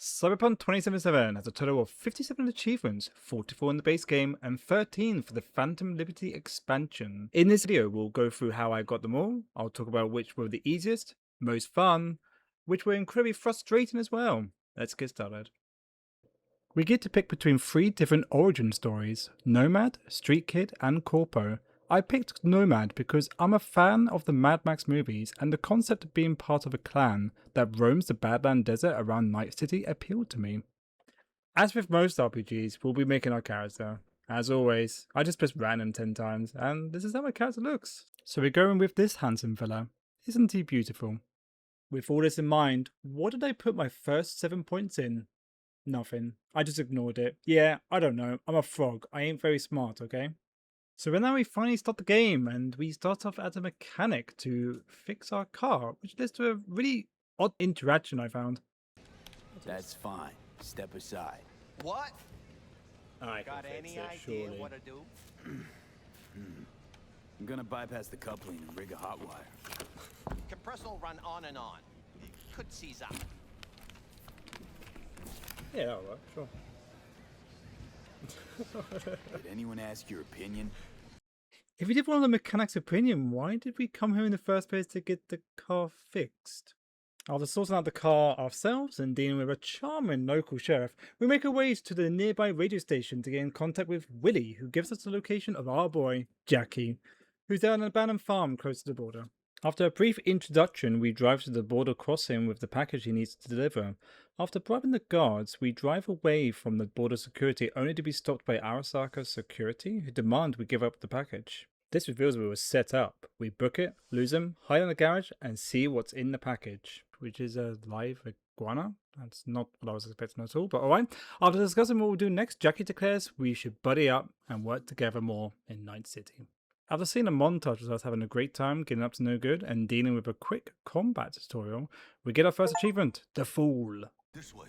Cyberpunk 2077 has a total of 57 achievements, 44 in the base game, and 13 for the Phantom Liberty expansion. In this video, we'll go through how I got them all, I'll talk about which were the easiest, most fun, which were incredibly frustrating as well. Let's get started. We get to pick between 3 different origin stories, Nomad, Street Kid, and Corpo. I picked Nomad because I'm a fan of the Mad Max movies, and the concept of being part of a clan that roams the Badland Desert around Night City appealed to me. As with most RPGs, we'll be making our character. As always, I just press random 10 times, and this is how my character looks. So we're going with this handsome fella. Isn't he beautiful? With all this in mind, what did I put my first 7 points in? Nothing. I just ignored it. Yeah, I don't know. I'm a frog. I ain't very smart, okay? So now we finally start the game, and we start off as a mechanic to fix our car, which leads to a really odd interaction I found. That's fine. Step aside. What? Got any idea what to do? I'm gonna bypass the coupling and rig a hot wire. Compressor will run on and on. It could seize up. Yeah, that'll work, sure. Did anyone ask your opinion? If we did want the mechanic's opinion, why did we come here in the first place to get the car fixed? After sorting out the car ourselves and dealing with a charming local sheriff, we make our way to the nearby radio station to get in contact with Willie, who gives us the location of our boy, Jackie, who's at an abandoned farm close to the border. After a brief introduction, we drive to the border crossing with the package he needs to deliver. After bribing the guards, we drive away from the border security only to be stopped by Arasaka security, who demand we give up the package. This reveals we were set up. We book it, lose him, hide in the garage, and see what's in the package, which is a live iguana. That's not what I was expecting at all, but alright. After discussing what we'll do next, Jackie declares we should buddy up and work together more in Night City. After seeing a montage of us having a great time, getting up to no good, and dealing with a quick combat tutorial, we get our first achievement, the Fool. This way.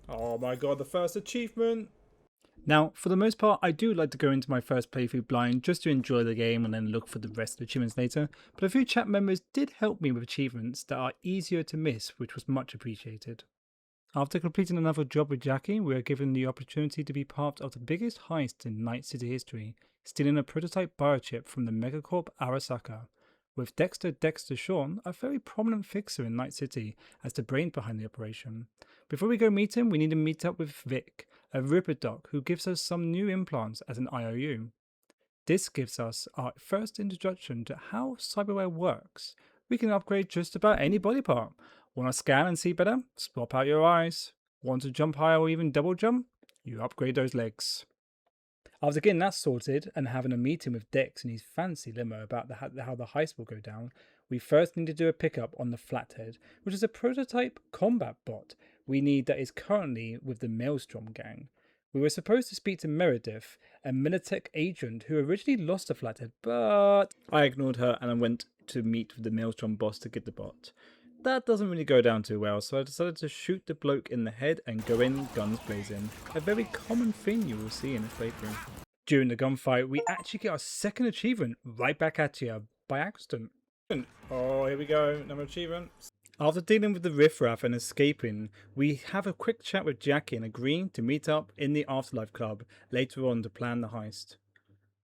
Oh my god, the first achievement! Now, for the most part, I do like to go into my first playthrough blind just to enjoy the game and then look for the rest of the achievements later, but a few chat members did help me with achievements that are easier to miss, which was much appreciated. After completing another job with Jackie, we are given the opportunity to be part of the biggest heist in Night City history, stealing a prototype biochip from the megacorp Arasaka, with Dexter Shawn a very prominent fixer in Night City as the brain behind the operation. Before we go meet him, we need to meet up with Vic, a Ripper doc who gives us some new implants as an IOU. This gives us our first introduction to how cyberware works. We can upgrade just about any body part. Want to scan and see better? Swap out your eyes. Want to jump higher or even double jump? You upgrade those legs. After getting that sorted and having a meeting with Dex in his fancy limo about how the heist will go down, we first need to do a pickup on the Flathead, which is a prototype combat bot we need that is currently with the Maelstrom gang. We were supposed to speak to Meredith, a Militech agent who originally lost the Flathead, but I ignored her and I went to meet with the Maelstrom boss to get the bot. That doesn't really go down too well, so I decided to shoot the bloke in the head and go in guns blazing. A very common thing you will see in this playthrough. During the gunfight, we actually get our second achievement right back at you by accident. Oh, here we go, another achievement. After dealing with the riffraff and escaping, we have a quick chat with Jackie and agreeing to meet up in the Afterlife Club later on to plan the heist.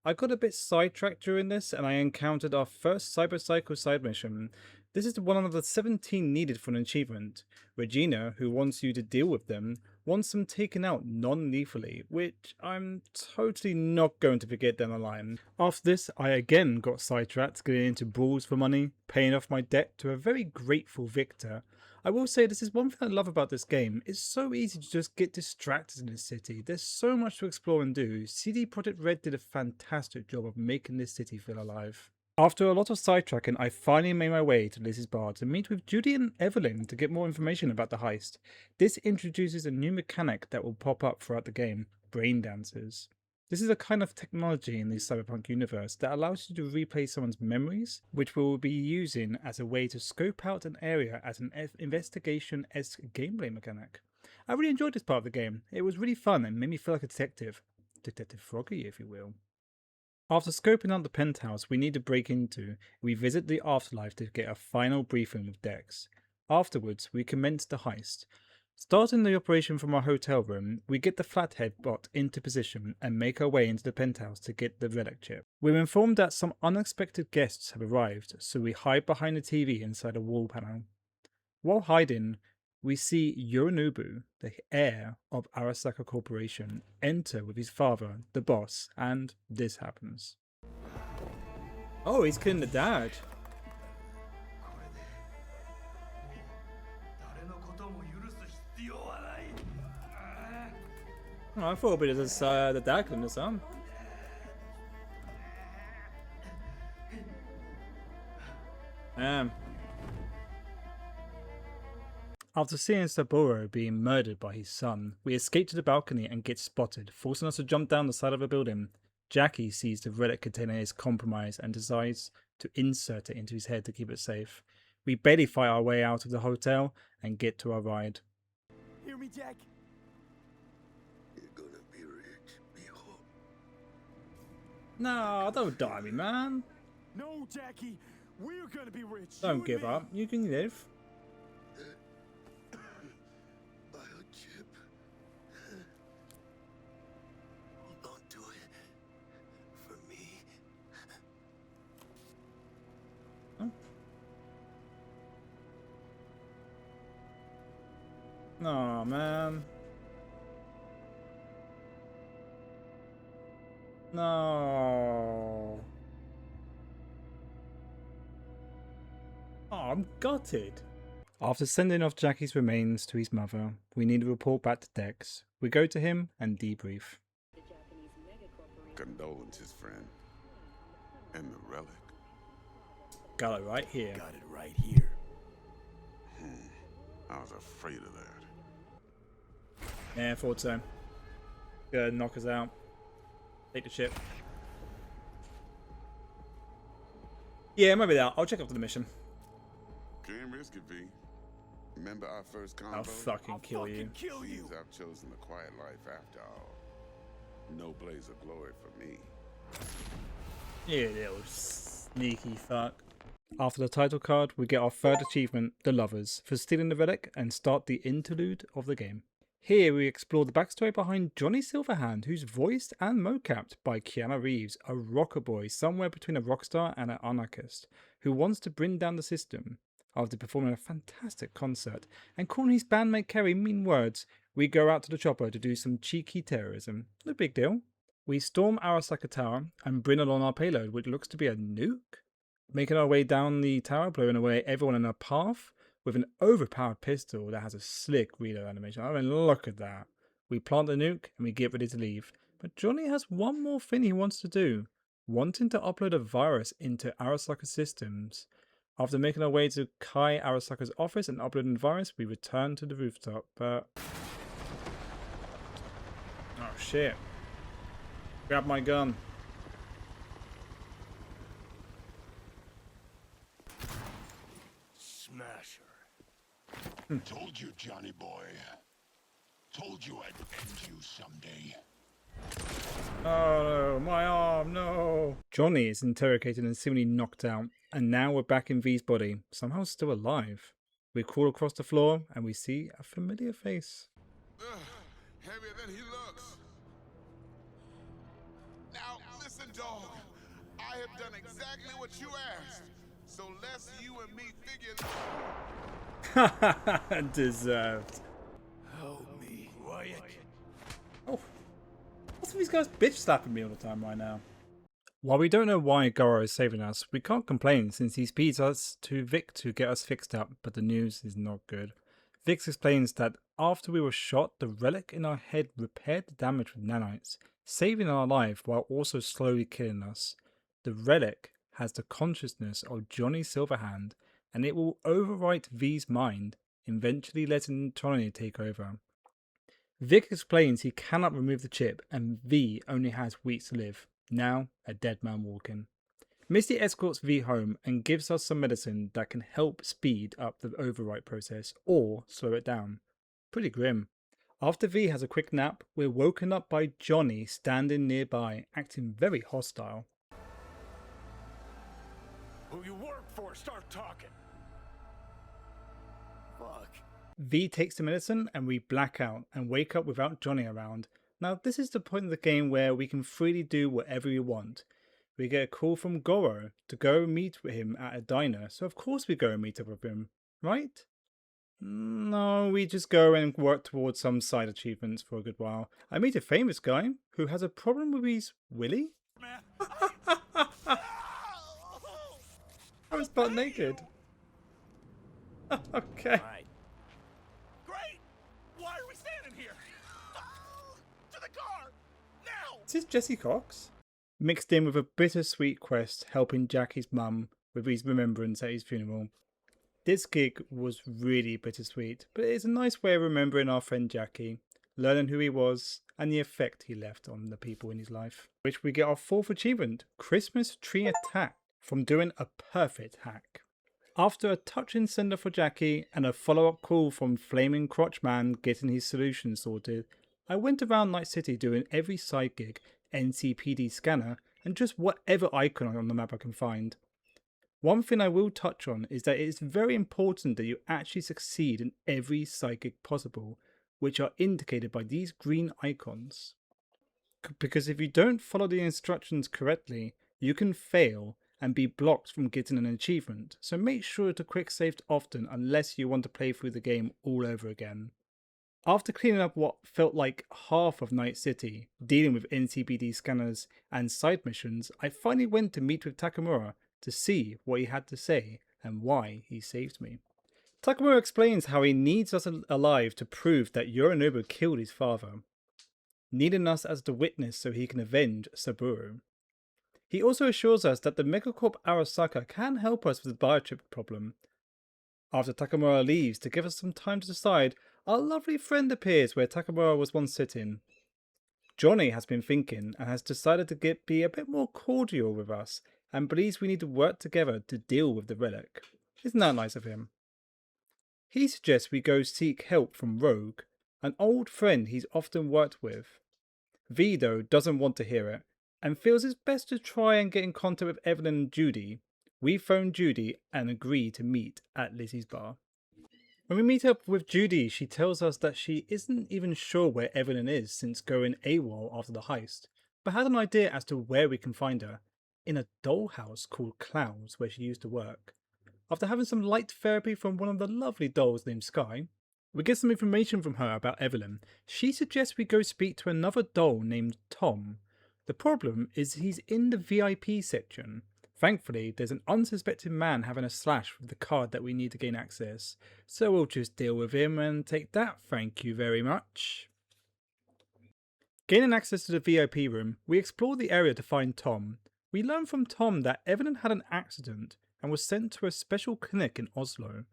I got a bit sidetracked during this and I encountered our first Cybercycle side mission. This is one of the 17 needed for an achievement. Regina, who wants you to deal with them, wants them taken out non-lethally, which I'm totally not going to forget down the line. After this, I again got sidetracked getting into brawls for money, paying off my debt to a very grateful Victor. I will say this is one thing I love about this game. It's so easy to just get distracted in this city. There's so much to explore and do. CD Projekt Red did a fantastic job of making this city feel alive. After a lot of sidetracking, I finally made my way to Liz's bar to meet with Judy and Evelyn to get more information about the heist. This introduces a new mechanic that will pop up throughout the game, brain dancers. This is a kind of technology in the Cyberpunk universe that allows you to replay someone's memories, which we'll be using as a way to scope out an area as an investigation-esque gameplay mechanic. I really enjoyed this part of the game. It was really fun and made me feel like a detective. Detective Froggy, if you will. After scoping out the penthouse we need to break into, we visit the afterlife to get a final briefing with Dex. Afterwards, we commence the heist. Starting the operation from our hotel room, we get the flathead bot into position and make our way into the penthouse to get the relic chip. We're informed that some unexpected guests have arrived, so we hide behind the TV inside a wall panel. While hiding, we see Yorinobu, the heir of Arasaka Corporation, enter with his father, the boss, and this happens. Oh, he's killing the dad. Oh, I thought it was the dad killing the son. After seeing Saburo being murdered by his son, we escape to the balcony and get spotted, forcing us to jump down the side of a building. Jackie sees the relic container is compromised and decides to insert it into his head to keep it safe. We barely fight our way out of the hotel and get to our ride. Hear me, Jack? You're gonna be rich, mijo. No, don't die me, man. No, Jackie. We're gonna be rich. Don't give up. You can live. Biochip. Hold on to it. For me. Oh, man. No. Oh, I'm gutted. After sending off Jackie's remains to his mother, we need to report back to Dex. We go to him and debrief. Condolences, friend. And the relic. Got it right here. Got it right here. I was afraid of that. Yeah, I thought so. Gonna knock us out. Take the ship. Yeah, maybe that. I'll check after the mission. Can't risk it, V. Remember our first combo? I'll fucking kill you. Kill you. Seems I've chosen the quiet life after all. No blaze of glory for me. You little sneaky fuck. After the title card, we get our third achievement, The Lovers, for stealing the relic and start the interlude of the game. Here we explore the backstory behind Johnny Silverhand, who's voiced and mocapped by Keanu Reeves, a rocker boy somewhere between a rock star and an anarchist, who wants to bring down the system. After performing a fantastic concert and calling his bandmate Kerry mean words, we go out to the chopper to do some cheeky terrorism. No big deal. We storm Arasaka Tower and bring along our payload, which looks to be a nuke. Making our way down the tower, blowing away everyone in our path with an overpowered pistol that has a slick reload animation. I mean, look at that. We plant the nuke and we get ready to leave. But Johnny has one more thing he wants to do, wanting to upload a virus into Arasaka's systems. After making our way to Kai Arasaka's office and uploading the virus, we return to the rooftop, but... oh shit. Grab my gun. Smasher. Told you, Johnny boy. Told you I'd end you someday. Oh no, my arm, no. Johnny is interrogated and seemingly knocked out, and now we're back in V's body, somehow still alive. We crawl across the floor and we see a familiar face. Heavier than he looks. Now, listen, dog. I have done exactly what you asked. So let's you and me figure... Deserved. Help me. Quiet. Oh, what's with these guys bitch slapping me all the time right now? While we don't know why Goro is saving us, we can't complain since he speeds us to Vic to get us fixed up, but the news is not good. Vic explains that after we were shot, the relic in our head repaired the damage with nanites, saving our life while also slowly killing us. The relic has the consciousness of Johnny Silverhand, and it will overwrite V's mind, eventually letting Tony take over. Vic explains he cannot remove the chip, and V only has weeks to live. Now, a dead man walking. Misty escorts V home and gives us some medicine that can help speed up the overwrite process or slow it down. Pretty grim. After V has a quick nap, we're woken up by Johnny standing nearby, acting very hostile. Who you work for, start talking. Fuck. V takes the medicine and we black out and wake up without Johnny around. Now this is the point of the game where we can freely do whatever we want. We get a call from Goro to go meet with him at a diner, so of course we go and meet up with him, right? No, we just go and work towards some side achievements for a good while. I meet a famous guy who has a problem with his willy. I was butt naked. Okay. Right. Great! Why are we standing here? To the car! Now! Is this Jesse Cox? Mixed in with a bittersweet quest helping Jackie's mum with his remembrance at his funeral. This gig was really bittersweet, but it's a nice way of remembering our friend Jackie, learning who he was, and the effect he left on the people in his life. Which we get our 4th achievement, Christmas Tree Attack, from doing a perfect hack. After a touching sender for Jackie and a follow-up call from Flaming Crotch Man getting his solution sorted, I went around Night City doing every side gig, NCPD scanner, and just whatever icon on the map I can find. One thing I will touch on is that it is very important that you actually succeed in every side gig possible, which are indicated by these green icons. Because if you don't follow the instructions correctly, you can fail and be blocked from getting an achievement, so make sure to quick save often unless you want to play through the game all over again. After cleaning up what felt like half of Night City, dealing with NCPD scanners and side missions, I finally went to meet with Takamura to see what he had to say and why he saved me. Takamura explains how he needs us alive to prove that Yorinobu killed his father, needing us as the witness so he can avenge Saburo. He also assures us that the Megacorp Arasaka can help us with the biochip problem. After Takamura leaves to give us some time to decide, our lovely friend appears where Takamura was once sitting. Johnny has been thinking and has decided to be a bit more cordial with us and believes we need to work together to deal with the relic. Isn't that nice of him? He suggests we go seek help from Rogue, an old friend he's often worked with. V, though, doesn't want to hear it and feels it's best to try and get in contact with Evelyn and Judy. We phone Judy and agree to meet at Lizzie's bar. When we meet up with Judy, she tells us that she isn't even sure where Evelyn is since going AWOL after the heist, but had an idea as to where we can find her, in a dollhouse called Clouds where she used to work. After having some light therapy from one of the lovely dolls named Sky, we get some information from her about Evelyn. She suggests we go speak to another doll named Tom. The problem is he's in the VIP section. Thankfully, there's an unsuspecting man having a slash with the card that we need to gain access, so we'll just deal with him and take that, thank you very much. Gaining access to the VIP room, we explore the area to find Tom. We learn from Tom that Evelyn had an accident and was sent to a special clinic in Oslo.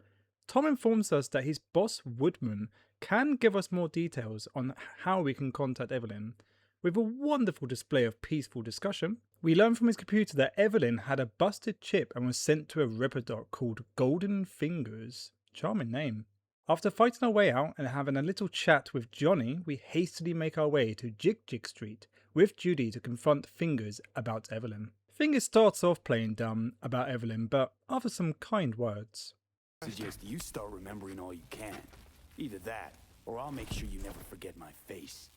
Tom informs us that his boss, Woodman, can give us more details on how we can contact Evelyn. With a wonderful display of peaceful discussion, we learn from his computer that Evelyn had a busted chip and was sent to a Ripperdoc called Golden Fingers. Charming name. After fighting our way out and having a little chat with Johnny, we hastily make our way to Jig Jig Street with Judy to confront Fingers about Evelyn. Fingers starts off playing dumb about Evelyn, but after some kind words. Suggest you start remembering all you can. Either that, or I'll make sure you never forget my face.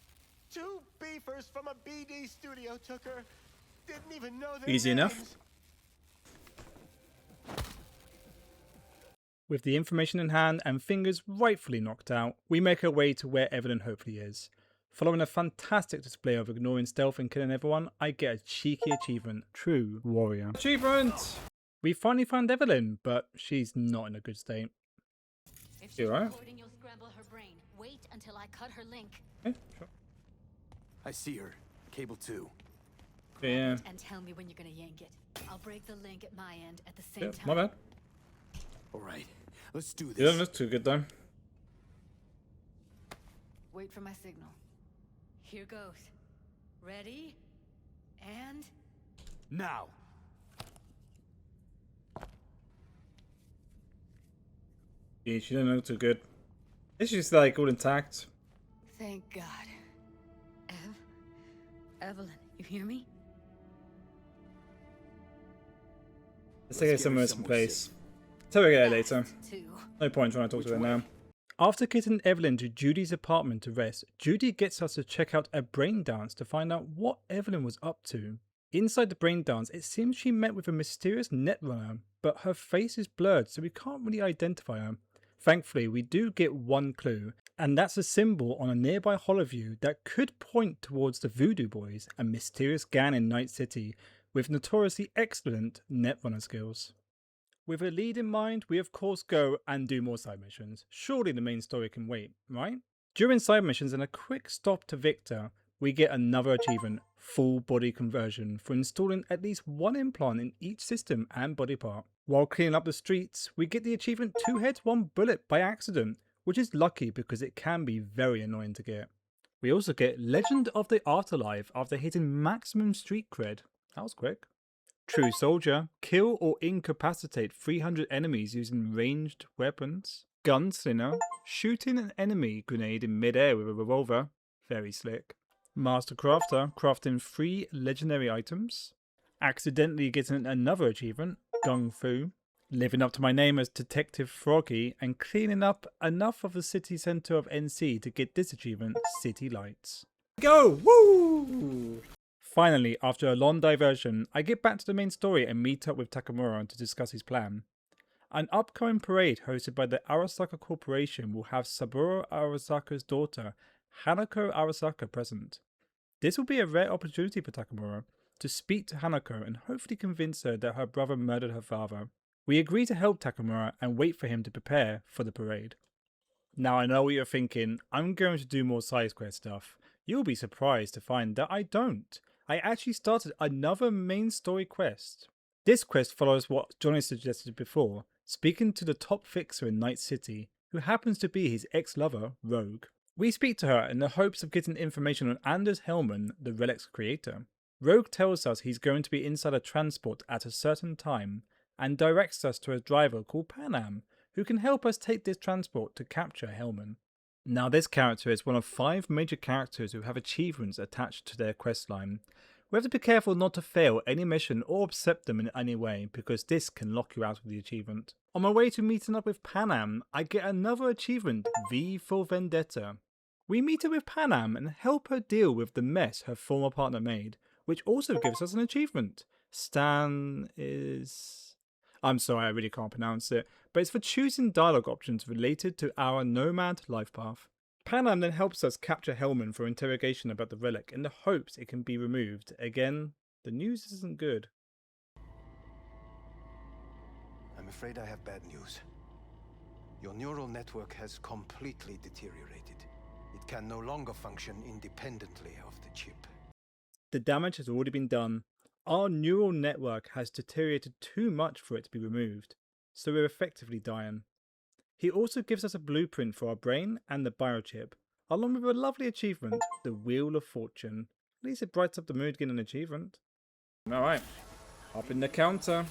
2 beefers from a BD studio took her. Didn't even know their Easy enough. names. With the information in hand and Fingers rightfully knocked out, we make our way to where Evelyn hopefully is. Following a fantastic display of ignoring stealth and killing everyone, I get a cheeky achievement, True Warrior. Achievement! We finally found Evelyn, but she's not in a good state. If You she's alright? recording, you'll scramble her brain. Wait until I cut her link. Yeah, sure. I see her. Cable 2. Yeah, And tell me when you're gonna yank it. I'll break the link at my end at the same yeah, time. my bad. Alright, let's do You this. don't look too good though. Wait for my signal. Here goes. Ready? And... Now! Yeah, she don't look too good. It's just like all intact. Thank God. Evelyn, you hear me? Let's take her get her somewhere somewhere place. Tell her to get her later. Fast, too. No point trying to talk to her now. After getting Evelyn to Judy's apartment to rest, Judy gets us to check out a brain dance to find out what Evelyn was up to. Inside the brain dance, it seems she met with a mysterious netrunner, but her face is blurred so we can't really identify her. Thankfully, we do get one clue, and that's a symbol on a nearby holoview that could point towards the Voodoo Boys, a mysterious gang in Night City with notoriously excellent netrunner skills. With a lead in mind, we of course go and do more side missions. Surely the main story can wait, right? During side missions and a quick stop to Victor, we get another achievement, full body conversion, for installing at least one implant in each system and body part. While cleaning up the streets, we get the achievement 2 heads 1 bullet by accident, which is lucky because it can be very annoying to get. We also get Legend of the Afterlife after hitting maximum street cred. That was quick. True Soldier, kill or incapacitate 300 enemies using ranged weapons. Gunslinger, shooting an enemy grenade in midair with a revolver. Very slick. Master Crafter, crafting 3 legendary items. Accidentally getting another achievement, Gung Fu. Living up to my name as Detective Froggy and cleaning up enough of the city centre of NC to get this achievement, City Lights. Go! Woo! Finally, after a long diversion, I get back to the main story and meet up with Takamura to discuss his plan. An upcoming parade hosted by the Arasaka Corporation will have Saburo Arasaka's daughter, Hanako Arasaka, present. This will be a rare opportunity for Takamura to speak to Hanako and hopefully convince her that her brother murdered her father. We agree to help Takamura and wait for him to prepare for the parade. Now I know what you're thinking, I'm going to do more side quest stuff. You'll be surprised to find that I don't. I actually started another main story quest. This quest follows what Johnny suggested before, speaking to the top fixer in Night City, who happens to be his ex-lover, Rogue. We speak to her in the hopes of getting information on Anders Hellman, the Relic's creator. Rogue tells us he's going to be inside a transport at a certain time, and directs us to a driver called Panam, who can help us take this transport to capture Hellman. Now this character is one of 5 major characters who have achievements attached to their questline. We have to be careful not to fail any mission or upset them in any way, because this can lock you out of the achievement. On my way to meeting up with Panam, I get another achievement, V for Vendetta. We meet up with Panam and help her deal with the mess her former partner made, which also gives us an achievement. Stan is... I'm sorry, I really can't pronounce it, but it's for choosing dialogue options related to our nomad life path. Panam then helps us capture Hellman for interrogation about the relic in the hopes it can be removed. Again, the news isn't good. I'm afraid I have bad news. Your neural network has completely deteriorated. It can no longer function independently of the chip. The damage has already been done. Our neural network has deteriorated too much for it to be removed, so we're effectively dying. He also gives us a blueprint for our brain and the biochip, along with a lovely achievement, the Wheel of Fortune. At least it brightens up the mood getting an achievement. Alright, up in the counter.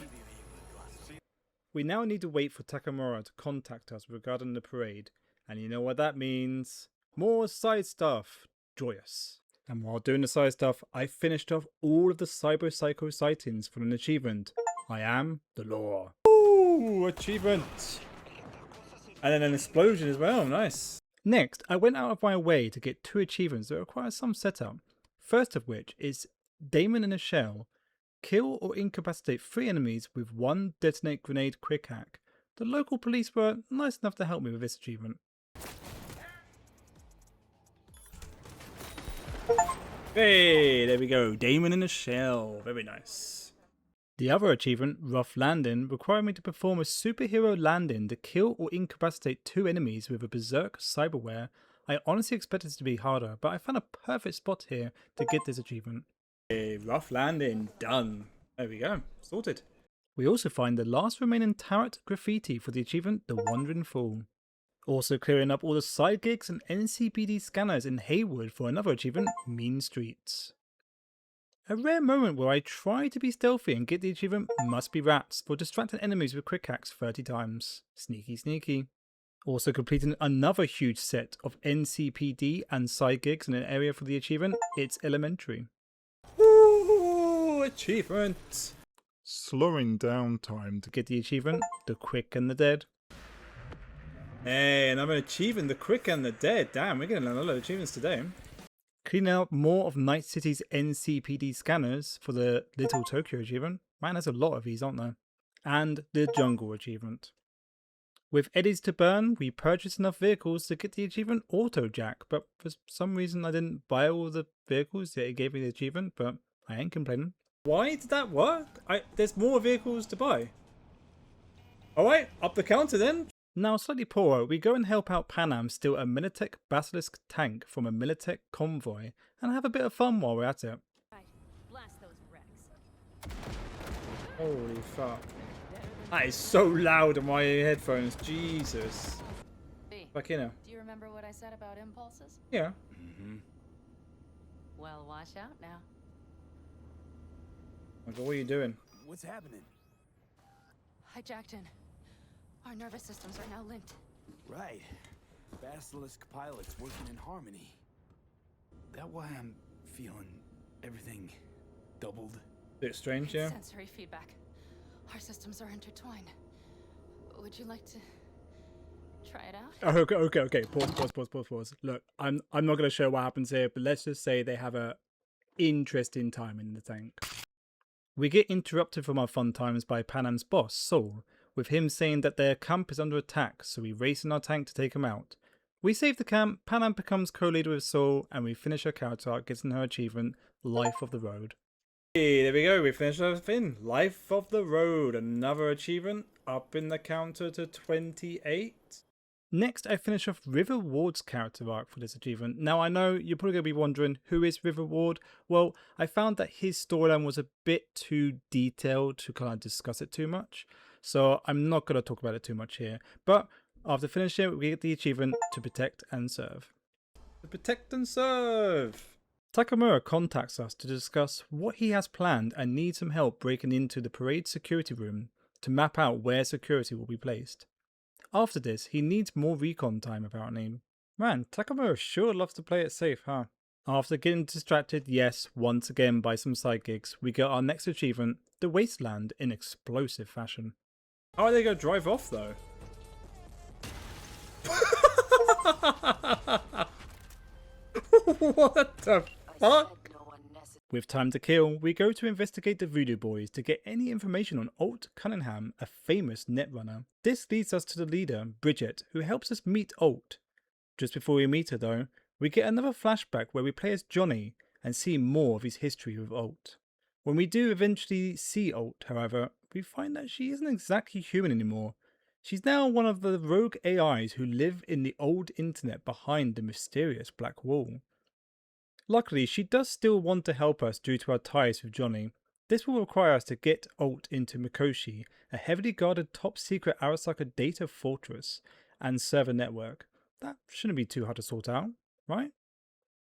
We now need to wait for Takamura to contact us regarding the parade, and you know what that means. More side stuff. Joyous. And while doing the side stuff, I finished off all of the Cyber Psycho sightings for an achievement. I am the law. Ooh, achievement! And then an explosion as well, nice. Next, I went out of my way to get 2 achievements that require some setup. First of which is Damon in a Shell. Kill or incapacitate 3 enemies with 1 detonate grenade quick hack. The local police were nice enough to help me with this achievement. Hey, there we go, Damon in a Shell, very nice. The other achievement, Rough Landing, required me to perform a superhero landing to kill or incapacitate 2 enemies with a berserk cyberware. I honestly expected it to be harder, but I found a perfect spot here to get this achievement. Hey, Rough Landing, done. There we go, sorted. We also find the last remaining turret graffiti for the achievement, The Wandering Fool. Also clearing up all the side gigs and NCPD scanners in Haywood for another achievement, Mean Streets. A rare moment where I try to be stealthy and get the achievement Must Be Rats for distracting enemies with quick hacks 30 times. Sneaky sneaky. Also completing another huge set of NCPD and side gigs in an area for the achievement, It's Elementary. Woo! Achievement! Slowing down time to get the achievement, The Quick and the Dead. Hey, another achievement, the quick and the dead. Damn, we're getting a lot of achievements today. Cleaning out more of Night City's NCPD scanners for the Little Tokyo achievement. Man, there's a lot of these, aren't there? And the Jungle achievement. With eddies to burn, we purchased enough vehicles to get the achievement Auto Jack, but for some reason I didn't buy all the vehicles that it gave me the achievement, but I ain't complaining. Why did that work? There's more vehicles to buy. Alright, up the counter then. Now, slightly poorer, we go and help out Panam steal a Militech Basilisk tank from a Militech convoy and have a bit of fun while we're at it. Right. Blast those wrecks. Holy fuck. That is so loud on my headphones, Jesus. Hey, Back in here. do you remember what I said about impulses? Yeah. Well, watch out now. Oh God, what are you doing? What's happening? Hi, Jackton. Our nervous systems are now linked. Right. Basilisk pilots working in harmony. That why I'm feeling everything doubled? Bit strange, yeah? Sensory feedback. Our systems are intertwined. Would you like to try it out? Oh, okay. Pause. Look, I'm not going to show what happens here, but let's just say they have a interesting time in the tank. We get interrupted from our fun times by Panam's boss, Saul, with him saying that their camp is under attack, so we race in our tank to take him out. We save the camp, Panam becomes co-leader with Saul, and we finish her character arc, getting her achievement, Life of the Road. Hey, there we go, we finished our thing. Life of the Road, another achievement, up in the counter to 28. Next, I finish off River Ward's character arc for this achievement. Now, I know you're probably going to be wondering, who is River Ward? Well, I found that his storyline was a bit too detailed to kind of discuss it too much, so I'm not going to talk about it too much here. But after finishing it, we get the achievement to Protect and Serve. To Protect and Serve! Takamura contacts us to discuss what he has planned and needs some help breaking into the parade security room to map out where security will be placed. After this, he needs more recon time apparently. Man, Takamura sure loves to play it safe, huh? After getting distracted, yes, once again by some side gigs, we get our next achievement, the Wasteland, in explosive fashion. How are they going to drive off though? What the fuck? With time to kill, we go to investigate the Voodoo Boys to get any information on Alt Cunningham, a famous netrunner. This leads us to the leader, Bridget, who helps us meet Alt. Just before we meet her though, we get another flashback where we play as Johnny and see more of his history with Alt. When we do eventually see Alt, however, we find that she isn't exactly human anymore. She's now one of the rogue AIs who live in the old internet behind the mysterious black wall. Luckily, she does still want to help us due to our ties with Johnny. This will require us to get Alt into Mikoshi, a heavily guarded top secret Arasaka data fortress and server network. That shouldn't be too hard to sort out, right?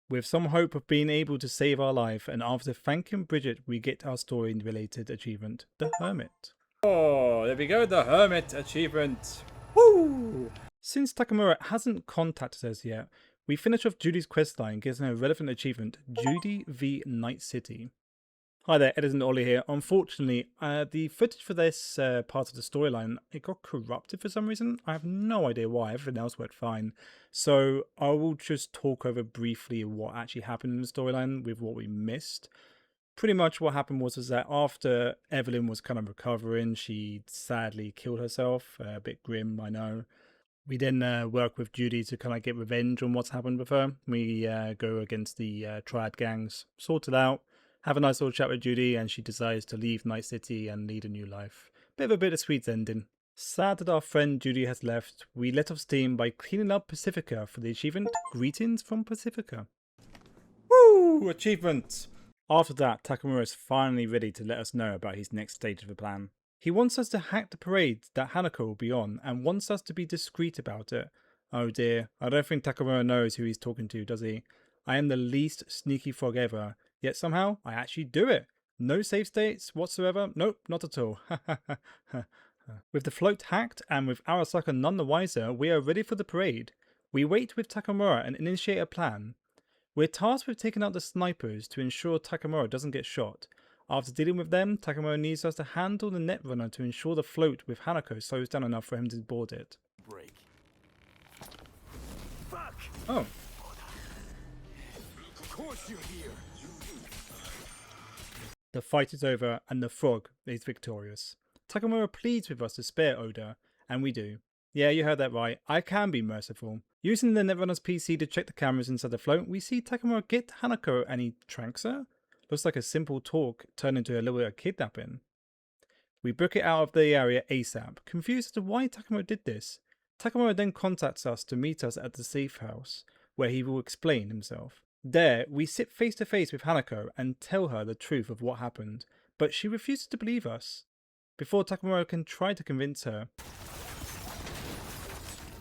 With some hope of being able to save our life, and after thanking Bridget, we get our story related achievement, the Hermit. Oh, there we go, the Hermit achievement. Woo! Since Takamura hasn't contacted us yet, we finish off Judy's questline, getting a relevant achievement, Judy v Night City. Hi there, Edison and Ollie here. Unfortunately, the footage for this part of the storyline, it got corrupted for some reason. I have no idea why, everything else worked fine. So I will just talk over briefly what actually happened in the storyline with what we missed. Pretty much what happened was that after Evelyn was kind of recovering, she sadly killed herself. A bit grim, I know. We then work with Judy to kind of get revenge on what's happened with her. We go against the Triad gangs, sort it out, have a nice little chat with Judy, and she decides to leave Night City and lead a new life. Bit of a bittersweet ending. Sad that our friend Judy has left, we let off steam by cleaning up Pacifica for the achievement, Greetings from Pacifica. Woo! Achievement! After that, Takamura is finally ready to let us know about his next stage of the plan. He wants us to hack the parade that Hanako will be on and wants us to be discreet about it. Oh dear, I don't think Takamura knows who he's talking to, does he? I am the least sneaky frog ever, yet somehow I actually do it. No save states whatsoever? Nope, not at all. With the float hacked and with Arasaka none the wiser, we are ready for the parade. We wait with Takamura and initiate a plan. We're tasked with taking out the snipers to ensure Takamura doesn't get shot. After dealing with them, Takamura needs us to handle the netrunner to ensure the float with Hanako slows down enough for him to board it. Break. Oh. Of course you're here. The fight is over and the frog is victorious. Takamura pleads with us to spare Oda, and we do. Yeah, you heard that right. I can be merciful. Using the Netrunner's PC to check the cameras inside the float, we see Takamura get Hanako and he tranks her. Looks like a simple talk turned into a little bit of kidnapping. We book it out of the area ASAP, confused as to why Takamura did this. Takamura then contacts us to meet us at the safe house, where he will explain himself. There, we sit face to face with Hanako and tell her the truth of what happened, but she refuses to believe us. Before Takamura can try to convince her.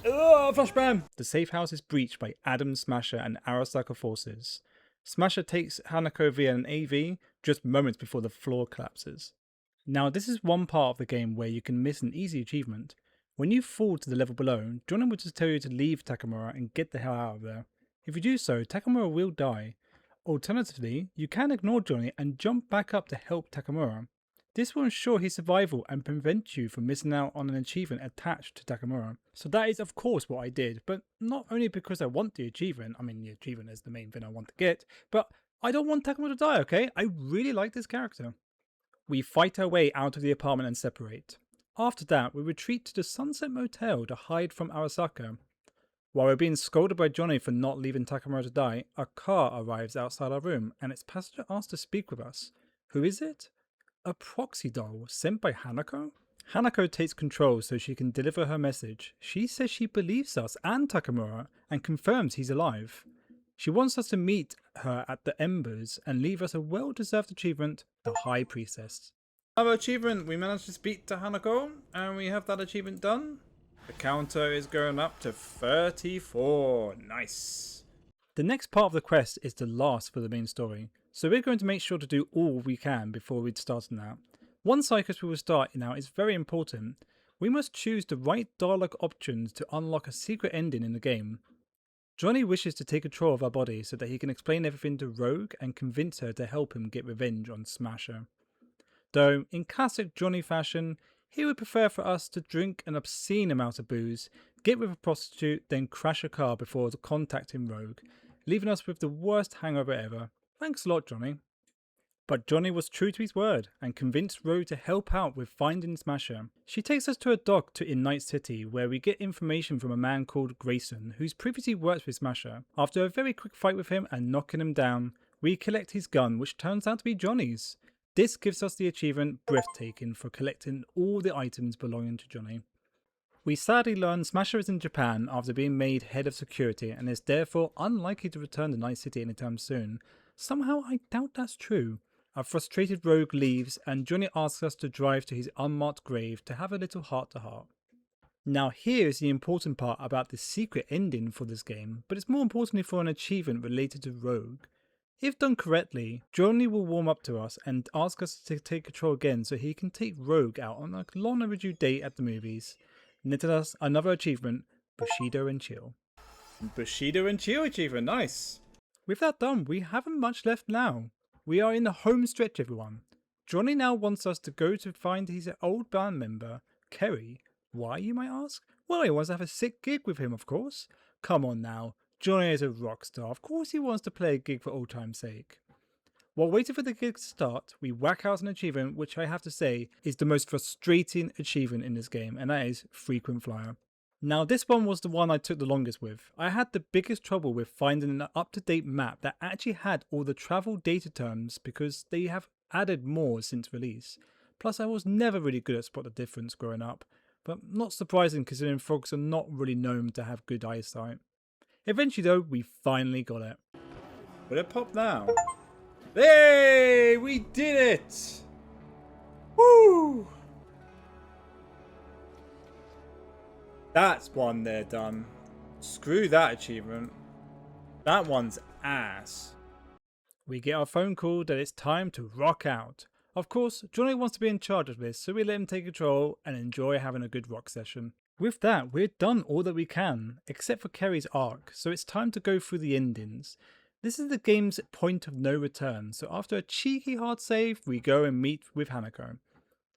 Flashbang! The safe house is breached by Adam, Smasher, and Arasaka forces. Smasher takes Hanako via an AV just moments before the floor collapses. Now, this is one part of the game where you can miss an easy achievement. When you fall to the level below, Johnny will just tell you to leave Takamura and get the hell out of there. If you do so, Takamura will die. Alternatively, you can ignore Johnny and jump back up to help Takamura. This will ensure his survival and prevent you from missing out on an achievement attached to Takamura. So that is of course what I did, but not only because I want the achievement, the achievement is the main thing I want to get, but I don't want Takamura to die, okay? I really like this character. We fight our way out of the apartment and separate. After that, we retreat to the Sunset Motel to hide from Arasaka. While we're being scolded by Johnny for not leaving Takamura to die, a car arrives outside our room and its passenger asks to speak with us. Who is it? A proxy doll sent by Hanako? Hanako takes control so she can deliver her message. She says she believes us and Takamura and confirms he's alive. She wants us to meet her at the Embers and leave us a well-deserved achievement, the High Priestess. Another achievement, we managed to speak to Hanako and we have that achievement done. The counter is going up to 34. Nice. The next part of the quest is the last for the main story, so we're going to make sure to do all we can before we start on that. One side quest we will start now is very important. We must choose the right dialogue options to unlock a secret ending in the game. Johnny wishes to take control of our body so that he can explain everything to Rogue and convince her to help him get revenge on Smasher. Though, in classic Johnny fashion, he would prefer for us to drink an obscene amount of booze, get with a prostitute, then crash a car before contacting Rogue, leaving us with the worst hangover ever. Thanks a lot, Johnny. But Johnny was true to his word and convinced Rogue to help out with finding Smasher. She takes us to a dock in Night City where we get information from a man called Grayson, who's previously worked with Smasher. After a very quick fight with him and knocking him down, we collect his gun, which turns out to be Johnny's. This gives us the achievement Breathtaking for collecting all the items belonging to Johnny. We sadly learn Smasher is in Japan after being made head of security and is therefore unlikely to return to Night City anytime soon. Somehow I doubt that's true. A frustrated Rogue leaves and Johnny asks us to drive to his unmarked grave to have a little heart-to-heart. Now here is the important part about the secret ending for this game, but it's more importantly for an achievement related to Rogue. If done correctly, Johnny will warm up to us and ask us to take control again so he can take Rogue out on a long overdue date at the movies. Netted us another achievement, Bushido and Chill. Bushido and Chill achievement, nice! With that done, we haven't much left now. We are in the home stretch, everyone. Johnny now wants us to go to find his old band member, Kerry. Why, you might ask? Well, he wants to have a sick gig with him, of course. Come on now. Johnny is a rock star. Of course he wants to play a gig for old time's sake. While waiting for the gig to start, we whack out an achievement which I have to say is the most frustrating achievement in this game, and that is Frequent Flyer. Now this one was the one I took the longest with. I had the biggest trouble with finding an up-to-date map that actually had all the travel data terms because they have added more since release. Plus I was never really good at spot the difference growing up, but not surprising considering frogs are not really known to have good eyesight. Eventually though, we finally got it. Will it pop now? Hey! We did it! Woo! That's one there done. Screw that achievement. That one's ass. We get our phone call that it's time to rock out. Of course, Johnny wants to be in charge of this, so we let him take control and enjoy having a good rock session. With that, we're done all that we can, except for Kerry's arc, so it's time to go through the endings. This is the game's point of no return, so after a cheeky hard save, we go and meet with Hanako.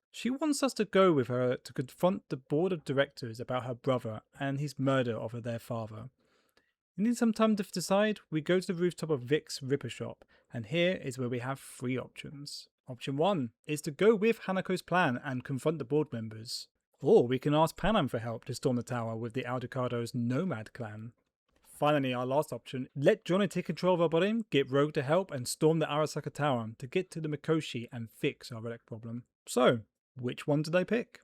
She wants us to go with her to confront the board of directors about her brother and his murder of their father. You need some time to decide. We go to the rooftop of Vic's Ripper Shop, and here is where we have 3 options. Option 1 is to go with Hanako's plan and confront the board members. Or we can ask Panam for help to storm the tower with the Aldecado's Nomad clan. Finally, our last option, let Johnny take control of our body, get Rogue to help, and storm the Arasaka Tower to get to the Mikoshi and fix our relic problem. So, which one did I pick?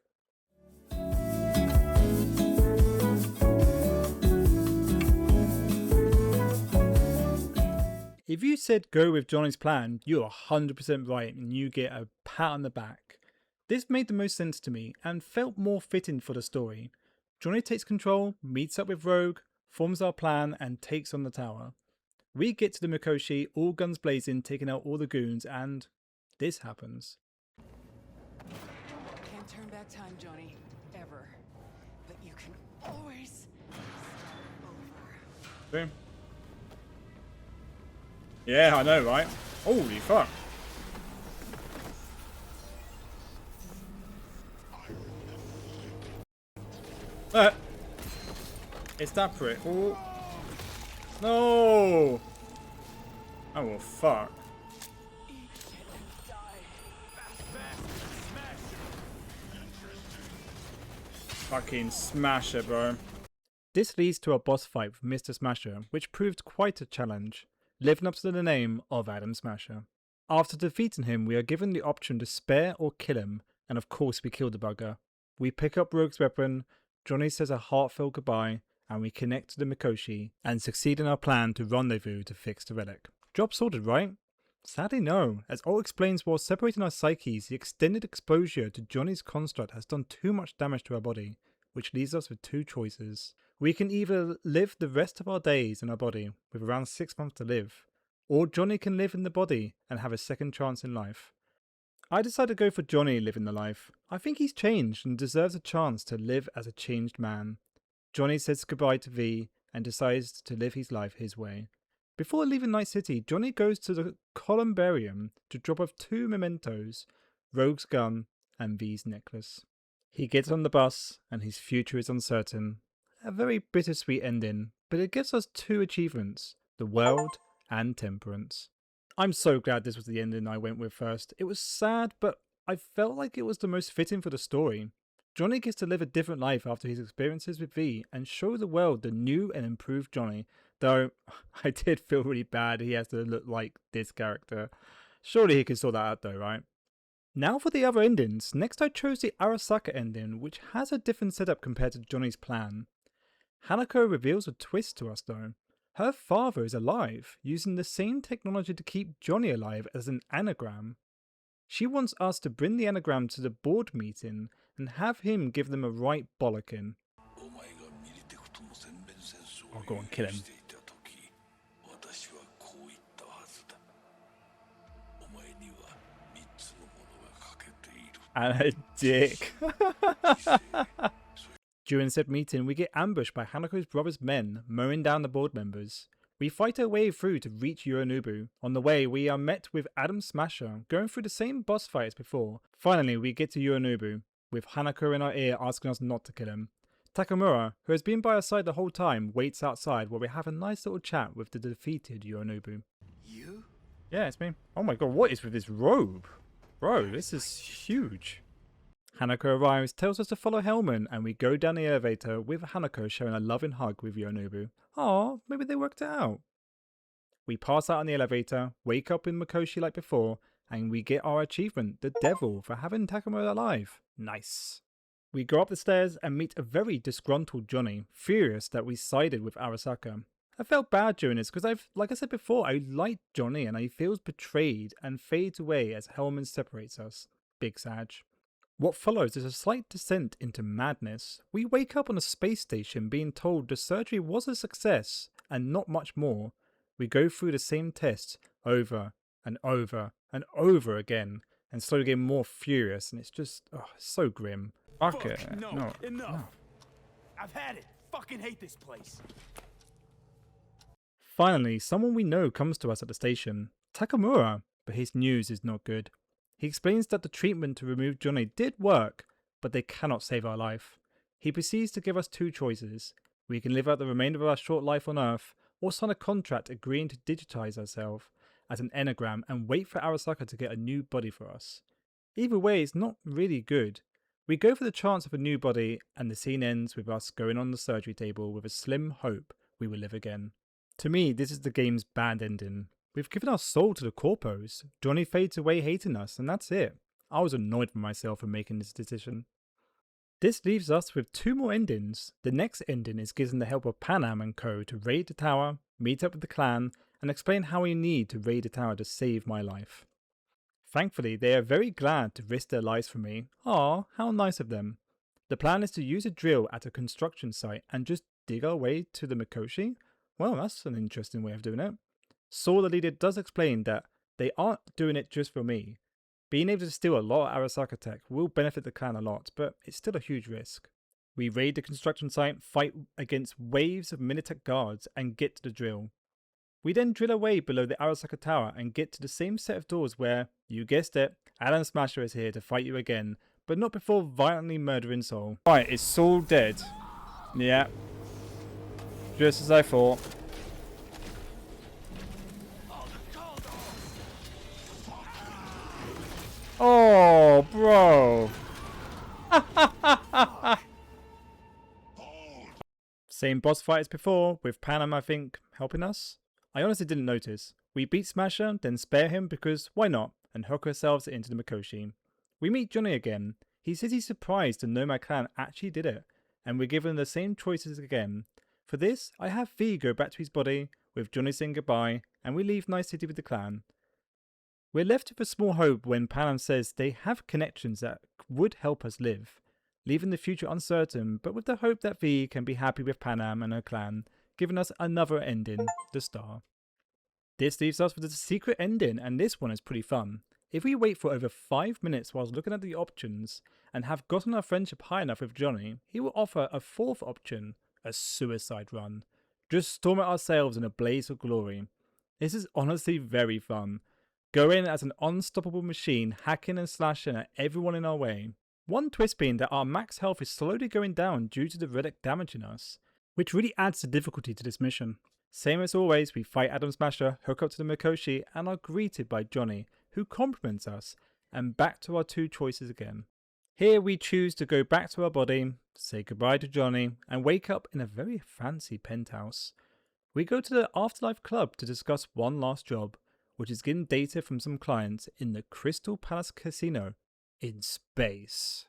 If you said go with Johnny's plan, you're 100% right and you get a pat on the back. This made the most sense to me and felt more fitting for the story. Johnny takes control, meets up with Rogue, forms our plan and takes on the tower. We get to the Mikoshi, all guns blazing, taking out all the goons, and this happens. Can't turn back time, Johnny. Ever. But you can always start over. Boom. Yeah, I know, right? Holy fuck. It's that prick. Oh. No! Oh, well, fuck. Fucking Smasher, bro. This leads to a boss fight with Mr. Smasher, which proved quite a challenge, living up to the name of Adam Smasher. After defeating him, we are given the option to spare or kill him, and of course we kill the bugger. We pick up Rogue's weapon, Johnny says a heartfelt goodbye, and we connect to the Mikoshi and succeed in our plan to rendezvous to fix the relic. Job sorted, right? Sadly no, as Alt explains, while separating our psyches, the extended exposure to Johnny's construct has done too much damage to our body, which leaves us with 2 choices. We can either live the rest of our days in our body, with around 6 months to live, or Johnny can live in the body and have a second chance in life. I decided to go for Johnny living the life. I think he's changed and deserves a chance to live as a changed man. Johnny says goodbye to V and decides to live his life his way. Before leaving Night City, Johnny goes to the Columbarium to drop off 2 mementos, Rogue's gun and V's necklace. He gets on the bus and his future is uncertain. A very bittersweet ending, but it gives us 2 achievements, the world and temperance. I'm so glad this was the ending I went with first. It was sad, but I felt like it was the most fitting for the story. Johnny gets to live a different life after his experiences with V and show the world the new and improved Johnny, though I did feel really bad he has to look like this character. Surely he can sort that out though, right? Now for the other endings. Next I chose the Arasaka ending, which has a different setup compared to Johnny's plan. Hanako reveals a twist to us though. Her father is alive, using the same technology to keep Johnny alive as an anagram. She wants us to bring the anagram to the board meeting and have him give them a right bollocking. I'll go and kill him. And a dick. During said meeting, we get ambushed by Hanako's brother's men, mowing down the board members. We fight our way through to reach Yorinobu. On the way, we are met with Adam Smasher, going through the same boss fight as before. Finally, we get to Yorinobu, with Hanako in our ear asking us not to kill him. Takamura, who has been by our side the whole time, waits outside while we have a nice little chat with the defeated Yorinobu. You? Yeah, it's me. Oh my god, what is with this robe? Bro, this is huge. Hanako arrives, tells us to follow Hellman, and we go down the elevator with Hanako sharing a loving hug with Yorinobu. Aw, maybe they worked it out. We pass out on the elevator, wake up in Mikoshi like before, and we get our achievement, the Devil, for having Takamura alive. Nice. We go up the stairs and meet a very disgruntled Johnny, furious that we sided with Arasaka. I felt bad during this because like I said before, I like Johnny and he feels betrayed and fades away as Hellman separates us. Big Sag. What follows is a slight descent into madness. We wake up on a space station being told the surgery was a success and not much more. We go through the same tests over and over and over again and slowly get more furious, and it's just so grim. Fuck it. No, enough. No. I've had it. Fucking hate this place. Finally, someone we know comes to us at the station. Takamura, but his news is not good. He explains that the treatment to remove Johnny did work, but they cannot save our life. He proceeds to give us 2 choices. We can live out the remainder of our short life on Earth, or sign a contract agreeing to digitize ourselves as an enneagram and wait for Arasaka to get a new body for us. Either way, it's not really good. We go for the chance of a new body, and the scene ends with us going on the surgery table with a slim hope we will live again. To me, this is the game's bad ending. We've given our soul to the corpos. Johnny fades away hating us, and that's it. I was annoyed with myself for making this decision. This leaves us with 2 more endings. The next ending is getting the help of Panam and co to raid the tower, meet up with the clan, and explain how we need to raid the tower to save my life. Thankfully, they are very glad to risk their lives for me. Aw, how nice of them. The plan is to use a drill at a construction site and just dig our way to the Mikoshi. Well, that's an interesting way of doing it. Saul, the leader, does explain that they aren't doing it just for me. Being able to steal a lot of Arasaka tech will benefit the clan a lot, but it's still a huge risk. We raid the construction site, fight against waves of Minitech guards, and get to the drill. We then drill away below the Arasaka tower and get to the same set of doors where, you guessed it, Adam Smasher is here to fight you again, but not before violently murdering Saul. Right, is Saul dead? Yeah. Just as I thought. Oh, bro. Same boss fight as before, with Panam, I think, helping us. I honestly didn't notice. We beat Smasher, then spare him because why not, and hook ourselves into the Mikoshi. We meet Johnny again. He says he's surprised to know my clan actually did it, and we're given the same choices again. For this, I have V go back to his body, with Johnny saying goodbye, and we leave Night City with the clan. We're left with a small hope when Panam says they have connections that would help us live, leaving the future uncertain, but with the hope that V can be happy with Panam and her clan, giving us another ending, the star. This leaves us with a secret ending, and this one is pretty fun. If we wait for over 5 minutes whilst looking at the options, and have gotten our friendship high enough with Johnny, he will offer a 4th option, a suicide run. Just storm it ourselves in a blaze of glory. This is honestly very fun. Go in as an unstoppable machine, hacking and slashing at everyone in our way. One twist being that our max health is slowly going down due to the relic damaging us, which really adds the difficulty to this mission. Same as always, we fight Adam Smasher, hook up to the Mikoshi, and are greeted by Johnny, who compliments us, and back to our 2 choices again. Here we choose to go back to our body, say goodbye to Johnny, and wake up in a very fancy penthouse. We go to the Afterlife Club to discuss one last job, which is getting data from some clients in the Crystal Palace Casino in space.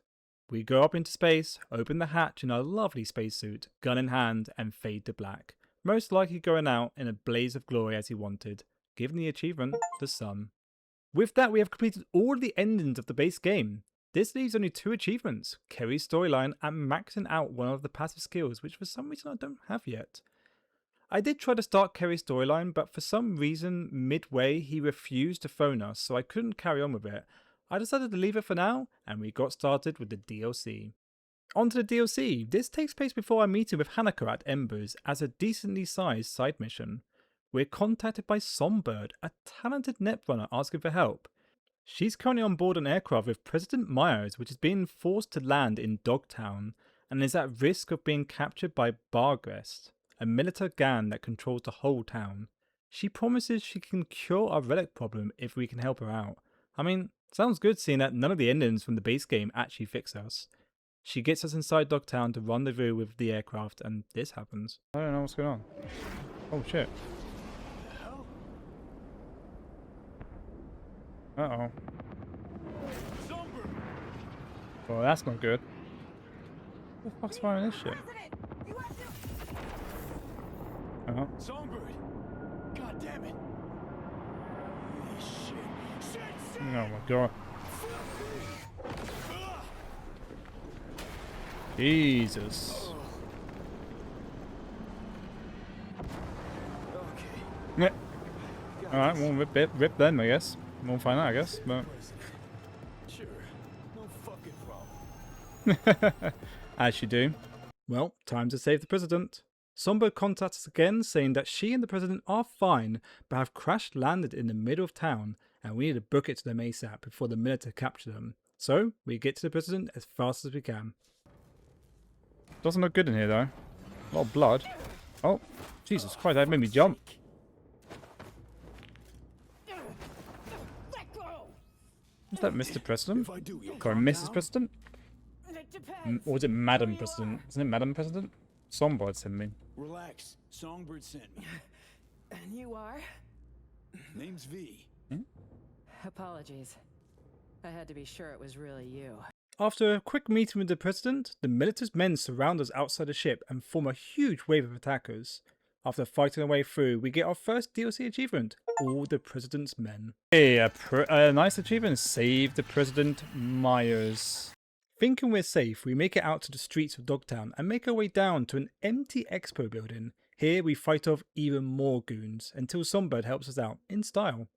We go up into space, open the hatch in our lovely spacesuit, gun in hand, and fade to black. Most likely going out in a blaze of glory as he wanted, given the achievement, the sun. With that, we have completed all the endings of the base game. This leaves only 2 achievements, Kerry's storyline and maxing out one of the passive skills, which for some reason I don't have yet. I did try to start Kerry's storyline, but for some reason midway he refused to phone us, so I couldn't carry on with it. I decided to leave it for now, and we got started with the DLC. On to the DLC. This takes place before our meeting with Hanako at Embers as a decently sized side mission. We're contacted by Songbird, a talented netrunner asking for help. She's currently on board an aircraft with President Myers, which is being forced to land in Dogtown, and is at risk of being captured by Bargrest, a military gang that controls the whole town. She promises she can cure our relic problem if we can help her out. I mean, sounds good seeing that none of the endings from the base game actually fix us. She gets us inside Dogtown to rendezvous with the aircraft, and this happens. I don't know what's going on. Oh shit. Uh-oh. Well, that's not good. What the fuck's firing this shit? Uh-huh. Songbird! God damn it! Shit! Oh my god. Jesus. Okay. Yeah. Alright, we'll rip them, I guess. We'll find out, I guess. But Sure. No fucking problem. as you do. Well, time to save the president. Songbird contacts us again, saying that she and the president are fine, but have crash landed in the middle of town, and we need to book it to them ASAP before the military capture them. So, we get to the president as fast as we can. Doesn't look good in here, though. A lot of blood. Oh, Jesus Christ, that made me jump. Is that Mr. President? If I do, you'll Sorry, calm Mrs. down? President? Or was it Madam President? Isn't it Madam President? Songbird sent me. Relax. Songbird sent me. And you are? Name's V. Apologies. I had to be sure it was really you. After a quick meeting with the President, the military's men surround us outside the ship and form a huge wave of attackers. After fighting our way through, we get our first DLC achievement, All the President's Men. Hey, a nice achievement, Save the President Myers. Thinking we're safe, we make it out to the streets of Dogtown and make our way down to an empty expo building. Here we fight off even more goons, until Songbird helps us out, in style.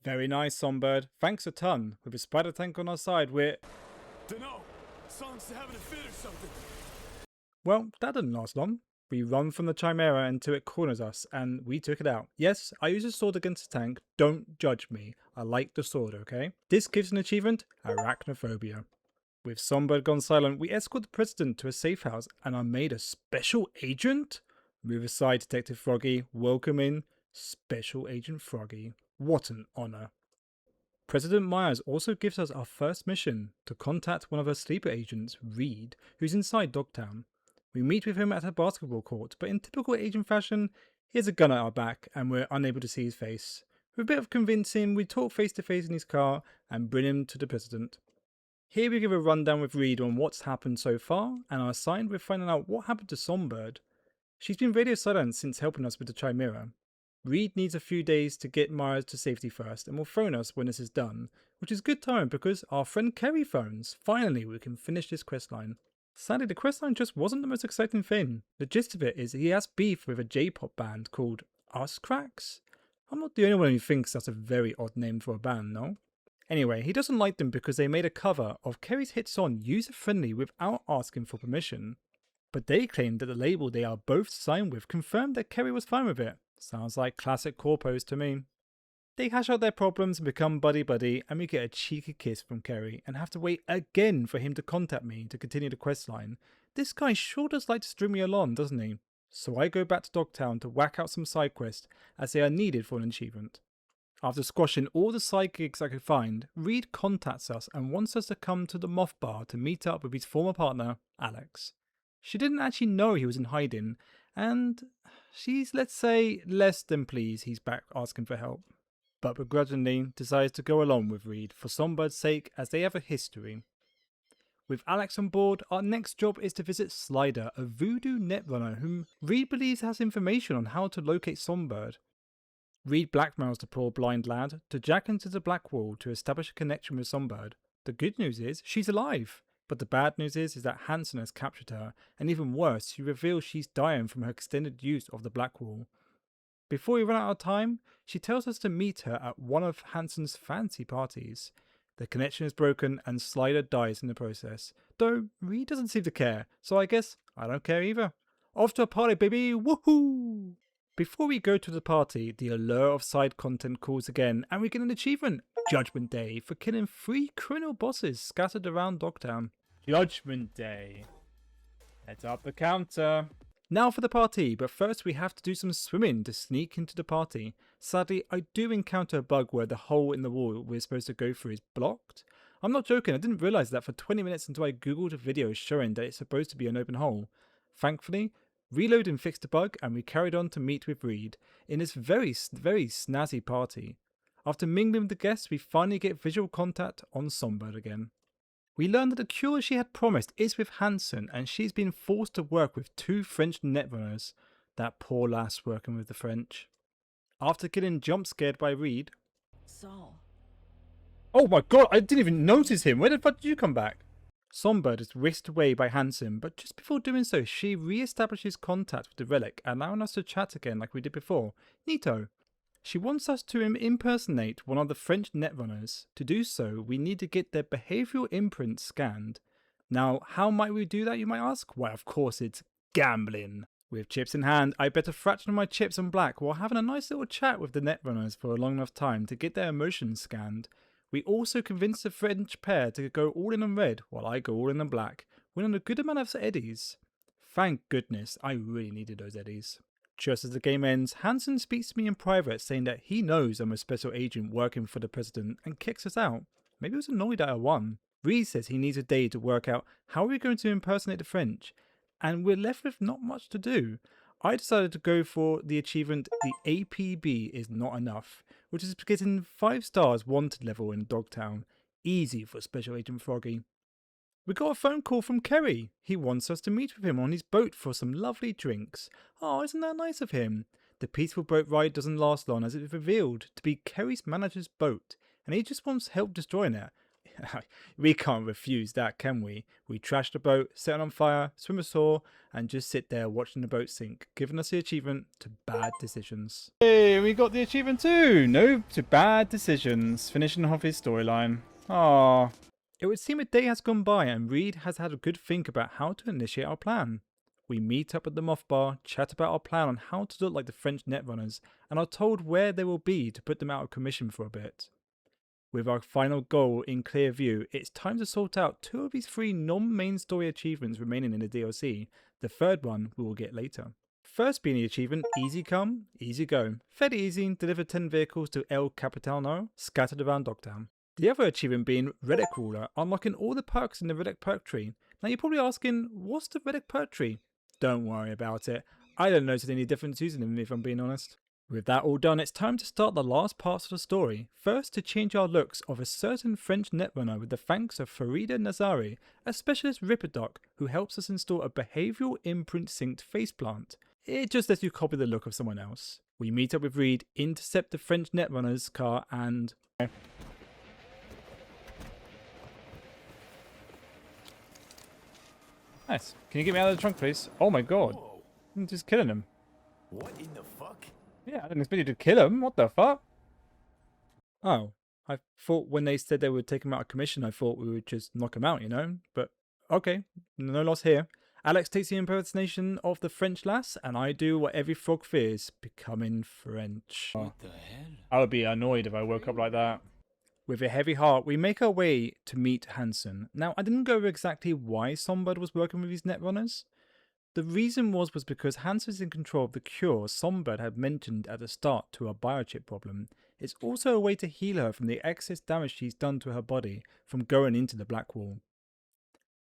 Very nice, Songbird. Thanks a ton. With a spider tank on our side, we're... Dunno. Sonic's having a fit or something. Well, that didn't last long. We run from the Chimera until it corners us, and we took it out. Yes, I use a sword against the tank. Don't judge me. I like the sword, okay? This gives an achievement, Arachnophobia. With Songbird gone silent, we escort the President to a safe house and are made a special agent? Move aside, Detective Froggy. Welcome in, Special Agent Froggy. What an honour. President Myers also gives us our first mission, to contact one of her sleeper agents, Reed, who's inside Dogtown. We meet with him at a basketball court, but in typical agent fashion, he has a gun at our back and we're unable to see his face. With a bit of convincing, we talk face to face in his car and bring him to the President. Here we give a rundown with Reed on what's happened so far, and are assigned with finding out what happened to Songbird. She's been radio silent since helping us with the Chimera. Reed needs a few days to get Myers to safety first, and will phone us when this is done, which is good time because our friend Kerry phones. Finally, we can finish this questline. Sadly, the questline just wasn't the most exciting thing. The gist of it is he has beef with a J-pop band called Us Cracks. I'm not the only one who thinks that's a very odd name for a band, no? Anyway, he doesn't like them because they made a cover of Kerry's hit song user-friendly without asking for permission. But they claim that the label they are both signed with confirmed that Kerry was fine with it. Sounds like classic corpos to me. They hash out their problems and become buddy-buddy, and we get a cheeky kiss from Kerry and have to wait again for him to contact me to continue the questline. This guy sure does like to string me along, doesn't he? So I go back to Dogtown to whack out some side quests as they are needed for an achievement. After squashing all the side gigs I could find, Reed contacts us and wants us to come to the Moth Bar to meet up with his former partner, Alex. She didn't actually know he was in hiding, and she's, let's say, less than pleased he's back asking for help. But begrudgingly decides to go along with Reed for Songbird's sake as they have a history. With Alex on board, our next job is to visit Slider, a voodoo netrunner whom Reed believes has information on how to locate Songbird. Reed blackmails the poor blind lad to jack into the black wall to establish a connection with Songbird. The good news is she's alive, but the bad news is that Hansen has captured her, and even worse, she reveals she's dying from her extended use of the black wall. Before we run out of time, she tells us to meet her at one of Hansen's fancy parties. The connection is broken and Slider dies in the process, though Reed doesn't seem to care, so I guess I don't care either. Off to a party, baby! Woohoo! Before we go to the party, the allure of side content calls again, and we get an achievement, Judgment Day, for killing 3 criminal bosses scattered around Dogtown. Judgment Day. Let's up the counter. Now for the party, but first we have to do some swimming to sneak into the party. Sadly, I do encounter a bug where the hole in the wall we're supposed to go through is blocked. I'm not joking, I didn't realise that for 20 minutes until I googled a video showing that it's supposed to be an open hole. Thankfully, reloading fixed the bug and we carried on to meet with Reed in this very snazzy party. After mingling with the guests, we finally get visual contact on Songbird again. We learn that the cure she had promised is with Hansen, and she's been forced to work with 2 French netrunners. That poor lass working with the French. After getting jump scared by Reed... Saul. Oh my god, I didn't even notice him! Where the fuck did you come back? Songbird is whisked away by Hansen, but just before doing so, she re-establishes contact with the relic, allowing us to chat again like we did before. Neato. She wants us to impersonate one of the French netrunners. To do so, we need to get their behavioural imprint scanned. Now, how might we do that, you might ask? Why, of course, it's gambling. With chips in hand, I bet a fraction of my chips on black while having a nice little chat with the netrunners for a long enough time to get their emotions scanned. We also convince the French pair to go all in on red while I go all in on black, winning a good amount of eddies. Thank goodness, I really needed those eddies. Just as the game ends, Hansen speaks to me in private saying that he knows I'm a special agent working for the president and kicks us out. Maybe he was annoyed that I won. Reed says he needs a day to work out how we're going to impersonate the French, and we're left with not much to do. I decided to go for the achievement The APB is Not Enough, which is getting 5 stars wanted level in Dogtown. Easy for Special Agent Froggy. We got a phone call from Kerry. He wants us to meet with him on his boat for some lovely drinks. Oh, isn't that nice of him? The peaceful boat ride doesn't last long as it's revealed to be Kerry's manager's boat, and he just wants help destroying it. We can't refuse that, can we? We trash the boat, set it on fire, swim ashore, and just sit there watching the boat sink, giving us the achievement to bad decisions. Hey, we got the achievement too! No to bad decisions, finishing off his storyline. Aww. It would seem a day has gone by and Reed has had a good think about how to initiate our plan. We meet up at the Moth Bar, chat about our plan on how to look like the French netrunners, and are told where they will be to put them out of commission for a bit. With our final goal in clear view, it's time to sort out 2 of these 3 non-main story achievements remaining in the DLC. The third one we will get later. First being the achievement Easy Come, Easy Go. Fairly easy, deliver 10 vehicles to El Capitano, scattered around Dogtown. The other achievement being Relic Ruler, unlocking all the perks in the Relic perk tree. Now you're probably asking, what's the Relic perk tree? Don't worry about it. I don't notice any difference using them if I'm being honest. With that all done, it's time to start the last parts of the story. First, to change our looks of a certain French netrunner with the thanks of Farida Nazari, a specialist Ripperdoc who helps us install a behavioural imprint synced faceplant. It just lets you copy the look of someone else. We meet up with Reed, intercept the French netrunner's car and... Nice. Can you get me out of the trunk, please? Oh my god. Whoa. I'm just killing him. What in the fuck? Yeah, I didn't expect you to kill him. What the fuck? Oh, I thought when they said they would take him out of commission, I thought we would just knock him out, you know? But, okay, no loss here. Alex takes the impersonation of the French lass, and I do what every frog fears, becoming French. What the hell? I would be annoyed if I woke up like that. With a heavy heart, we make our way to meet Hansen. Now, I didn't go over exactly why Songbird was working with these netrunners. The reason was because Hansen's in control of the cure Songbird had mentioned at the start to her biochip problem. It's also a way to heal her from the excess damage she's done to her body from going into the Black Wall.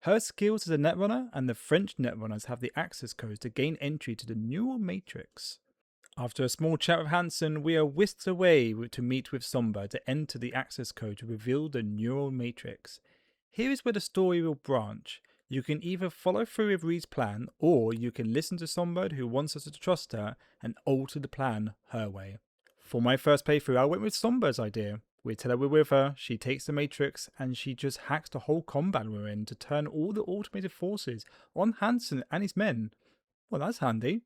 Her skills as a netrunner and the French netrunners have the access codes to gain entry to the neural matrix. After a small chat with Hansen, we are whisked away to meet with Songbird to enter the access code to reveal the neural matrix. Here is where the story will branch. You can either follow through with Reed's plan, or you can listen to Songbird who wants us to trust her and alter the plan her way. For my first playthrough, I went with Songbird's idea. We tell her we're with her, she takes the Matrix, and she just hacks the whole combat we're in to turn all the automated forces on Hansen and his men. Well, that's handy.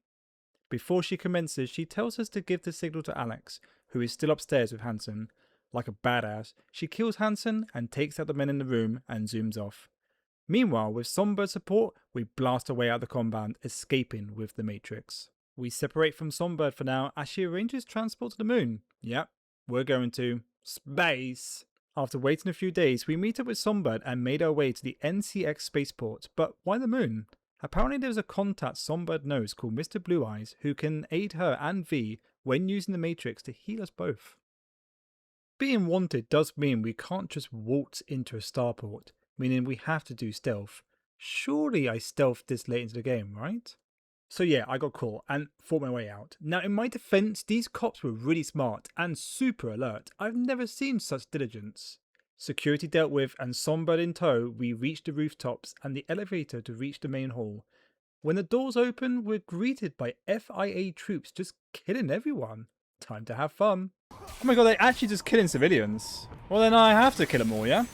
Before she commences, she tells us to give the signal to Alex, who is still upstairs with Hansen. Like a badass, she kills Hansen and takes out the men in the room and zooms off. Meanwhile, with Songbird's support, we blast away out the compound, escaping with the Matrix. We separate from Songbird for now as she arranges transport to the moon. Yep, we're going to space. After waiting a few days, we meet up with Songbird and made our way to the NCX spaceport. But why the moon? Apparently there's a contact Songbird knows called Mr. Blue Eyes who can aid her and V when using the Matrix to heal us both. Being wanted does mean we can't just waltz into a starport, meaning we have to do stealth. Surely I stealthed this late into the game, right? So yeah, I got caught and fought my way out. Now in my defense, these cops were really smart and super alert. I've never seen such diligence. Security dealt with and Songbird in tow, we reached the rooftops and the elevator to reach the main hall. When the doors open, we're greeted by FIA troops just killing everyone. Time to have fun. Oh my god, they're actually just killing civilians. Well then I have to kill them all, yeah?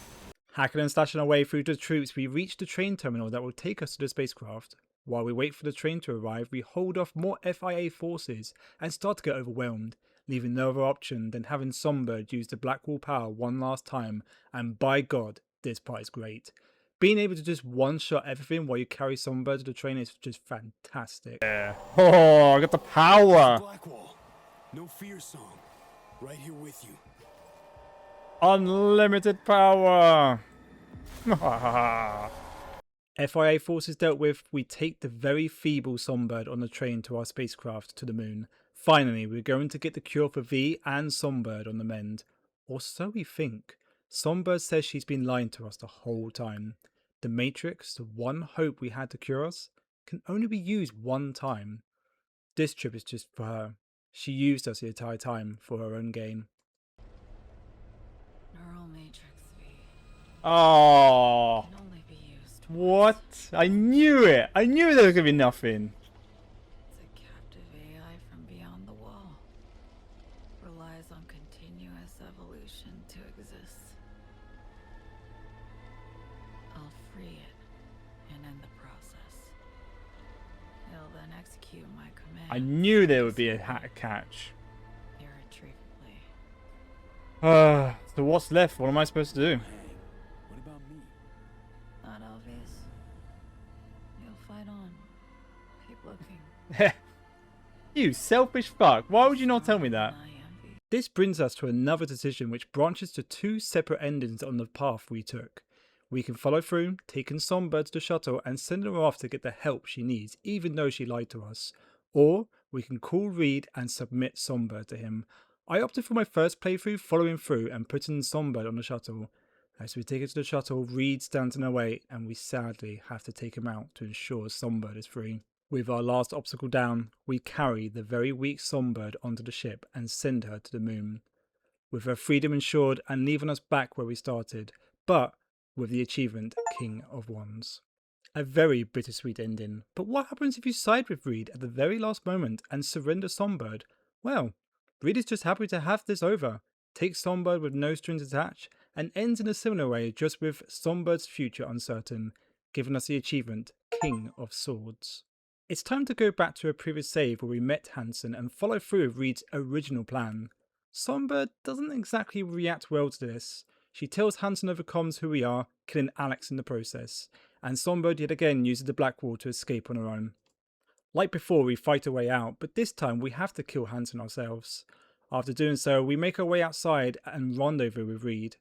Hacking and slashing our way through the troops, we reach the train terminal that will take us to the spacecraft. While we wait for the train to arrive, we hold off more FIA forces and start to get overwhelmed, leaving no other option than having Songbird use the Blackwall power one last time, and by god, this part is great. Being able to just one-shot everything while you carry Songbird to the train is just fantastic. Yeah. Oh, I got the power! Blackwall. No fear song. Right here with you. Unlimited power! FIA forces dealt with, we take the very feeble Songbird on the train to our spacecraft to the moon. Finally, we're going to get the cure for V and Songbird on the mend. Or so we think. Songbird says she's been lying to us the whole time. The Matrix, the one hope we had to cure us, can only be used one time. This trip is just for her. She used us the entire time for her own gain. Neural Matrix V Oh, can only be used what? I knew it! I knew there was going to be nothing. It's a captive AI from beyond the wall. Relies on continuous evolution to exist. I'll free it and end the process. It'll then execute my command. I knew there would be a catch. Irretrievably. So what's left? What am I supposed to do? Hang. What about me? Not obvious. You'll fight on. Keep looking. You selfish fuck. Why would you not tell me that? I envy. This brings us to another decision which branches to two separate endings on the path we took. We can follow through, taking Songbird to the shuttle and send her off to get the help she needs, even though she lied to us. Or we can call Reed and submit Songbird to him. I opted for my first playthrough following through and putting Songbird on the shuttle. As we take it to the shuttle, Reed stands in our way and we sadly have to take him out to ensure Songbird is free. With our last obstacle down, we carry the very weak Songbird onto the ship and send her to the moon. With her freedom ensured and leaving us back where we started, but with the achievement King of Wands. A very bittersweet ending, but what happens if you side with Reed at the very last moment and surrender Songbird? Well, Reed is just happy to have this over, takes Songbird with no strings attached, and ends in a similar way, just with Songbird's future uncertain, giving us the achievement King of Swords. It's time to go back to a previous save where we met Hansen and follow through with Reed's original plan. Songbird doesn't exactly react well to this. She tells Hansen over comms who we are, killing Alex in the process, and Songbird yet again uses the black wall to escape on her own. Like before, we fight our way out, but this time we have to kill Hansen ourselves. After doing so, we make our way outside and rendezvous with Reed.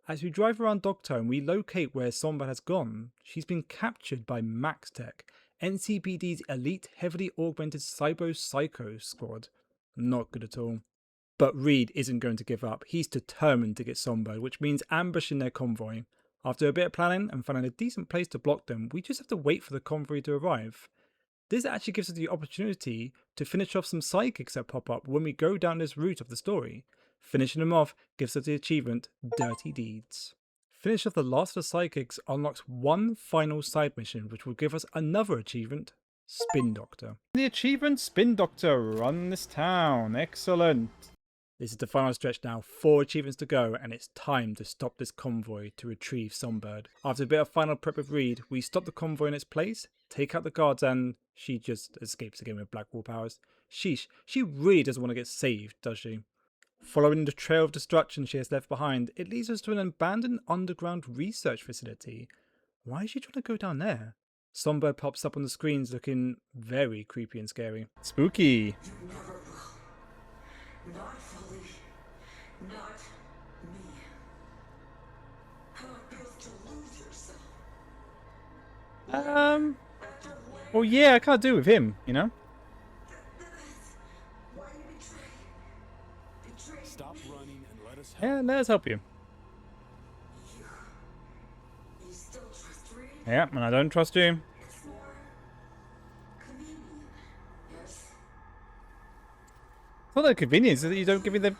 As we drive around Dogtown, we locate where Songbird has gone. She's been captured by Max Tech, NCPD's elite heavily augmented cyber-psycho squad. Not good at all. But Reed isn't going to give up. He's determined to get Songbird, which means ambushing their convoy. After a bit of planning and finding a decent place to block them, we just have to wait for the convoy to arrive. This actually gives us the opportunity to finish off some sidekicks that pop up when we go down this route of the story. Finishing them off gives us the achievement Dirty Deeds. Finish off the last of the sidekicks unlocks one final side mission, which will give us another achievement, Spin Doctor. The achievement, Spin Doctor, run this town. Excellent. This is the final stretch now, 4 achievements to go, and it's time to stop this convoy to retrieve Songbird. After a bit of final prep with Reed, we stop the convoy in its place, take out the guards, and she just escapes again with Blackwall powers. Sheesh, she really doesn't want to get saved, does she? Following the trail of destruction she has left behind, it leads us to an abandoned underground research facility. Why is she trying to go down there? Songbird pops up on the screens looking very creepy and scary. Spooky! Not fully. Not me. How it feels to lose yourself. Well, yeah, I can't do with him, you know? Why you betray? Stop running and let us help. Yeah, let us help you. You still trust Reed? Yeah, and I don't trust you. It's more convenient. Yes. It's not the convenience that you don't give me the...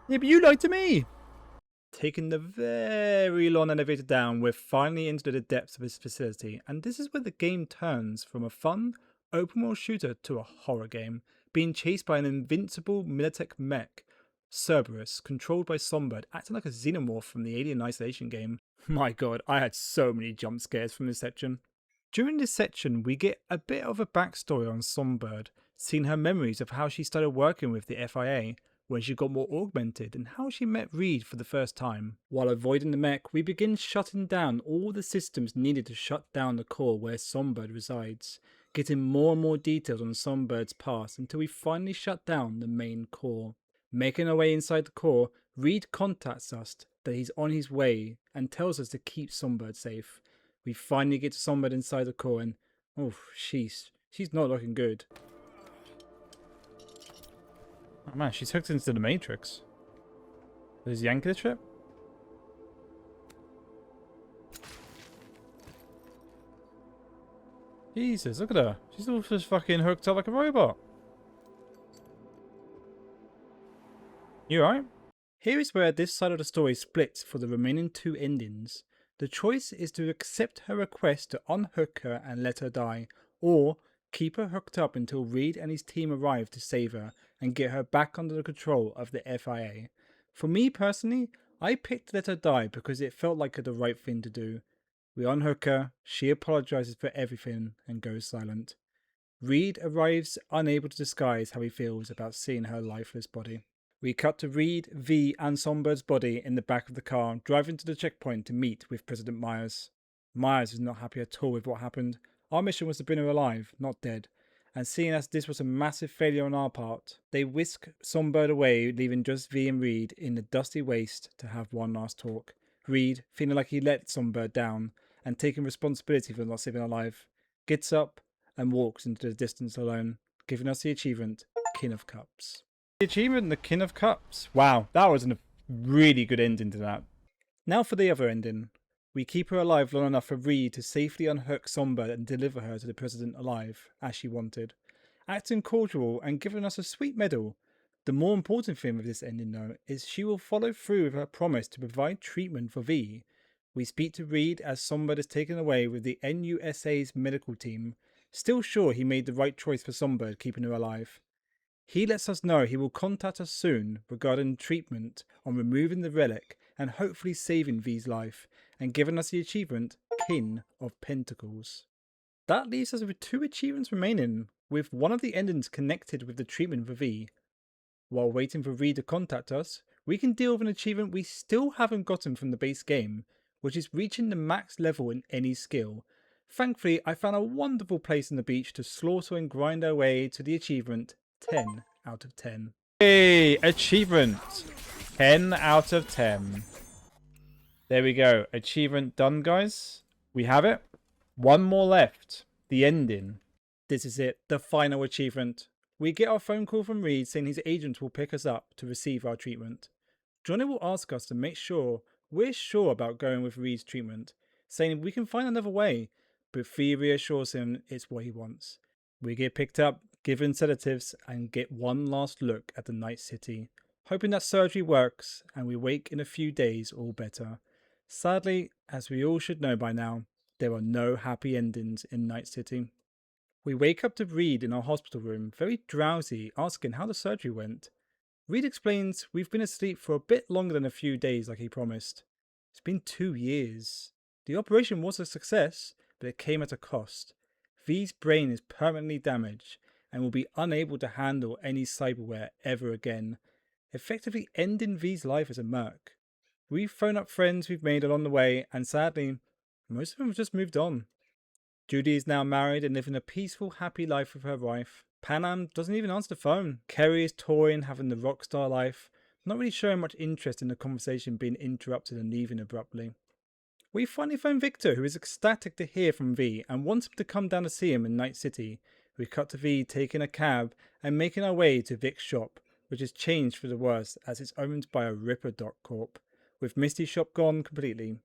Yeah, but you lied to me! Taking the very long elevator down, we're finally into the depths of this facility, and this is where the game turns from a fun, open-world shooter to a horror game, being chased by an invincible Militech mech, Cerberus, controlled by Songbird, acting like a xenomorph from the Alien Isolation game. My god, I had so many jump scares from this section. During this section, we get a bit of a backstory on Songbird, seeing her memories of how she started working with the FIA, when she got more augmented, and how she met Reed for the first time. While avoiding the mech, we begin shutting down all the systems needed to shut down the core where Songbird resides, getting more and more details on Songbird's past until we finally shut down the main core. Making our way inside the core, Reed contacts us that he's on his way and tells us to keep Songbird safe. We finally get to Songbird inside the core and, oh, she's not looking good. Oh man, she's hooked into the Matrix. Is Yank the trip? Jesus, look at her. She's all just fucking hooked up like a robot. You alright? Here is where this side of the story splits for the remaining 2 endings. The choice is to accept her request to unhook her and let her die, or keep her hooked up until Reed and his team arrive to save her and get her back under the control of the FIA. For me personally, I picked let her die because it felt like the right thing to do. We unhook her, she apologizes for everything and goes silent. Reed arrives unable to disguise how he feels about seeing her lifeless body. We cut to Reed, V and Songbird's body in the back of the car, driving to the checkpoint to meet with President Myers. Myers is not happy at all with what happened. Our mission was to bring her alive, not dead. And seeing as this was a massive failure on our part, they whisk Songbird away, leaving just V and Reed in the dusty waste to have one last talk. Reed, feeling like he let Songbird down, and taking responsibility for not saving her life, gets up and walks into the distance alone, giving us the achievement, King of Cups. The achievement, the King of Cups. Wow, that was a really good ending to that. Now for the other ending. We keep her alive long enough for Reed to safely unhook Songbird and deliver her to the President alive, as she wanted. Acting cordial and giving us a sweet medal. The more important thing with this ending though, is she will follow through with her promise to provide treatment for V. We speak to Reed as Songbird is taken away with the NUSA's medical team, still sure he made the right choice for Songbird keeping her alive. He lets us know he will contact us soon regarding treatment on removing the relic and hopefully saving V's life, and giving us the achievement, King of Pentacles. That leaves us with 2 achievements remaining, with one of the endings connected with the treatment for V. While waiting for Reed to contact us, we can deal with an achievement we still haven't gotten from the base game, which is reaching the max level in any skill. Thankfully, I found a wonderful place on the beach to slaughter and grind our way to the achievement, 10 out of 10. Hey, achievement! 10 out of 10. There we go. Achievement done, guys. We have it. One more left. The ending. This is it. The final achievement. We get our phone call from Reed saying his agent will pick us up to receive our treatment. Johnny will ask us to make sure we're sure about going with Reed's treatment, saying we can find another way, but Fee reassures him it's what he wants. We get picked up, given sedatives, and get one last look at the Night City, hoping that surgery works and we wake in a few days all better. Sadly, as we all should know by now, there are no happy endings in Night City. We wake up to Reed in our hospital room, very drowsy, asking how the surgery went. Reed explains we've been asleep for a bit longer than a few days like he promised. It's been 2 years. The operation was a success, but it came at a cost. V's brain is permanently damaged and will be unable to handle any cyberware ever again, effectively ending V's life as a merc. We've phoned up friends we've made along the way, and sadly, most of them have just moved on. Judy is now married and living a peaceful, happy life with her wife. Panam doesn't even answer the phone. Kerry is touring, having the rock star life, not really showing much interest in the conversation being interrupted and leaving abruptly. We finally phone Victor, who is ecstatic to hear from V and wants him to come down to see him in Night City. We cut to V taking a cab and making our way to Vic's shop, which has changed for the worse as it's owned by a Ripper Doc Corp, with Misty's shop gone completely.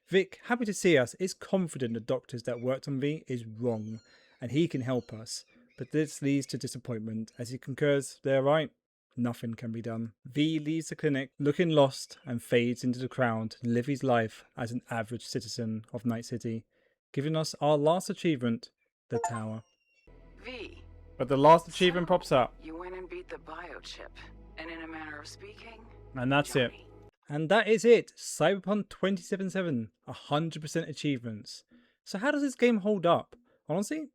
Vic, happy to see us, is confident the doctors that worked on V is wrong, and he can help us, but this leads to disappointment as he concurs they're right, nothing can be done. V leaves the clinic looking lost and fades into the crowd to live his life as an average citizen of Night City, giving us our last achievement, the Tower. V. But the last achievement pops up. You went and beat the biochip, and in a manner of speaking, And that's it. Johnny. And that is it. Cyberpunk 2077. 100% achievements. So how does this game hold up? Honestly,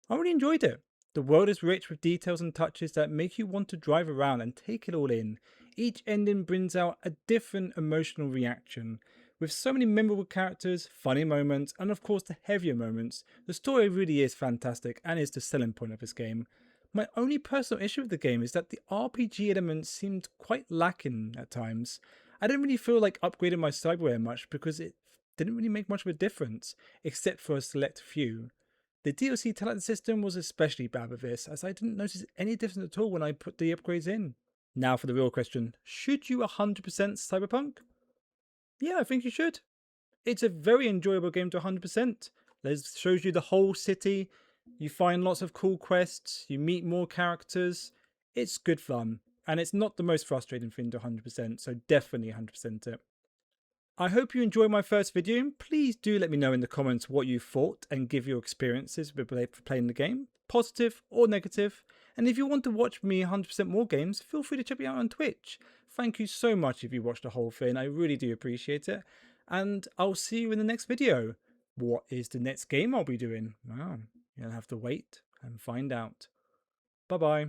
I really enjoyed it. The world is rich with details and touches that make you want to drive around and take it all in. Each ending brings out a different emotional reaction. With so many memorable characters, funny moments, and of course the heavier moments, the story really is fantastic and is the selling point of this game. My only personal issue with the game is that the RPG elements seemed quite lacking at times. I didn't really feel like upgrading my cyberware much because it didn't really make much of a difference, except for a select few. The DLC talent system was especially bad with this, as I didn't notice any difference at all when I put the upgrades in. Now for the real question, should you 100% Cyberpunk? Yeah, I think you should. It's a very enjoyable game to 100%. It shows you the whole city, you find lots of cool quests, you meet more characters. It's good fun, and it's not the most frustrating thing to 100%, so definitely 100% it. I hope you enjoyed my first video. Please do let me know in the comments what you thought and give your experiences with playing the game, positive or negative. And if you want to watch me 100% more games, feel free to check me out on Twitch. Thank you so much if you watched the whole thing, I really do appreciate it. And I'll see you in the next video. What is the next game I'll be doing? Well, you'll have to wait and find out. Bye bye.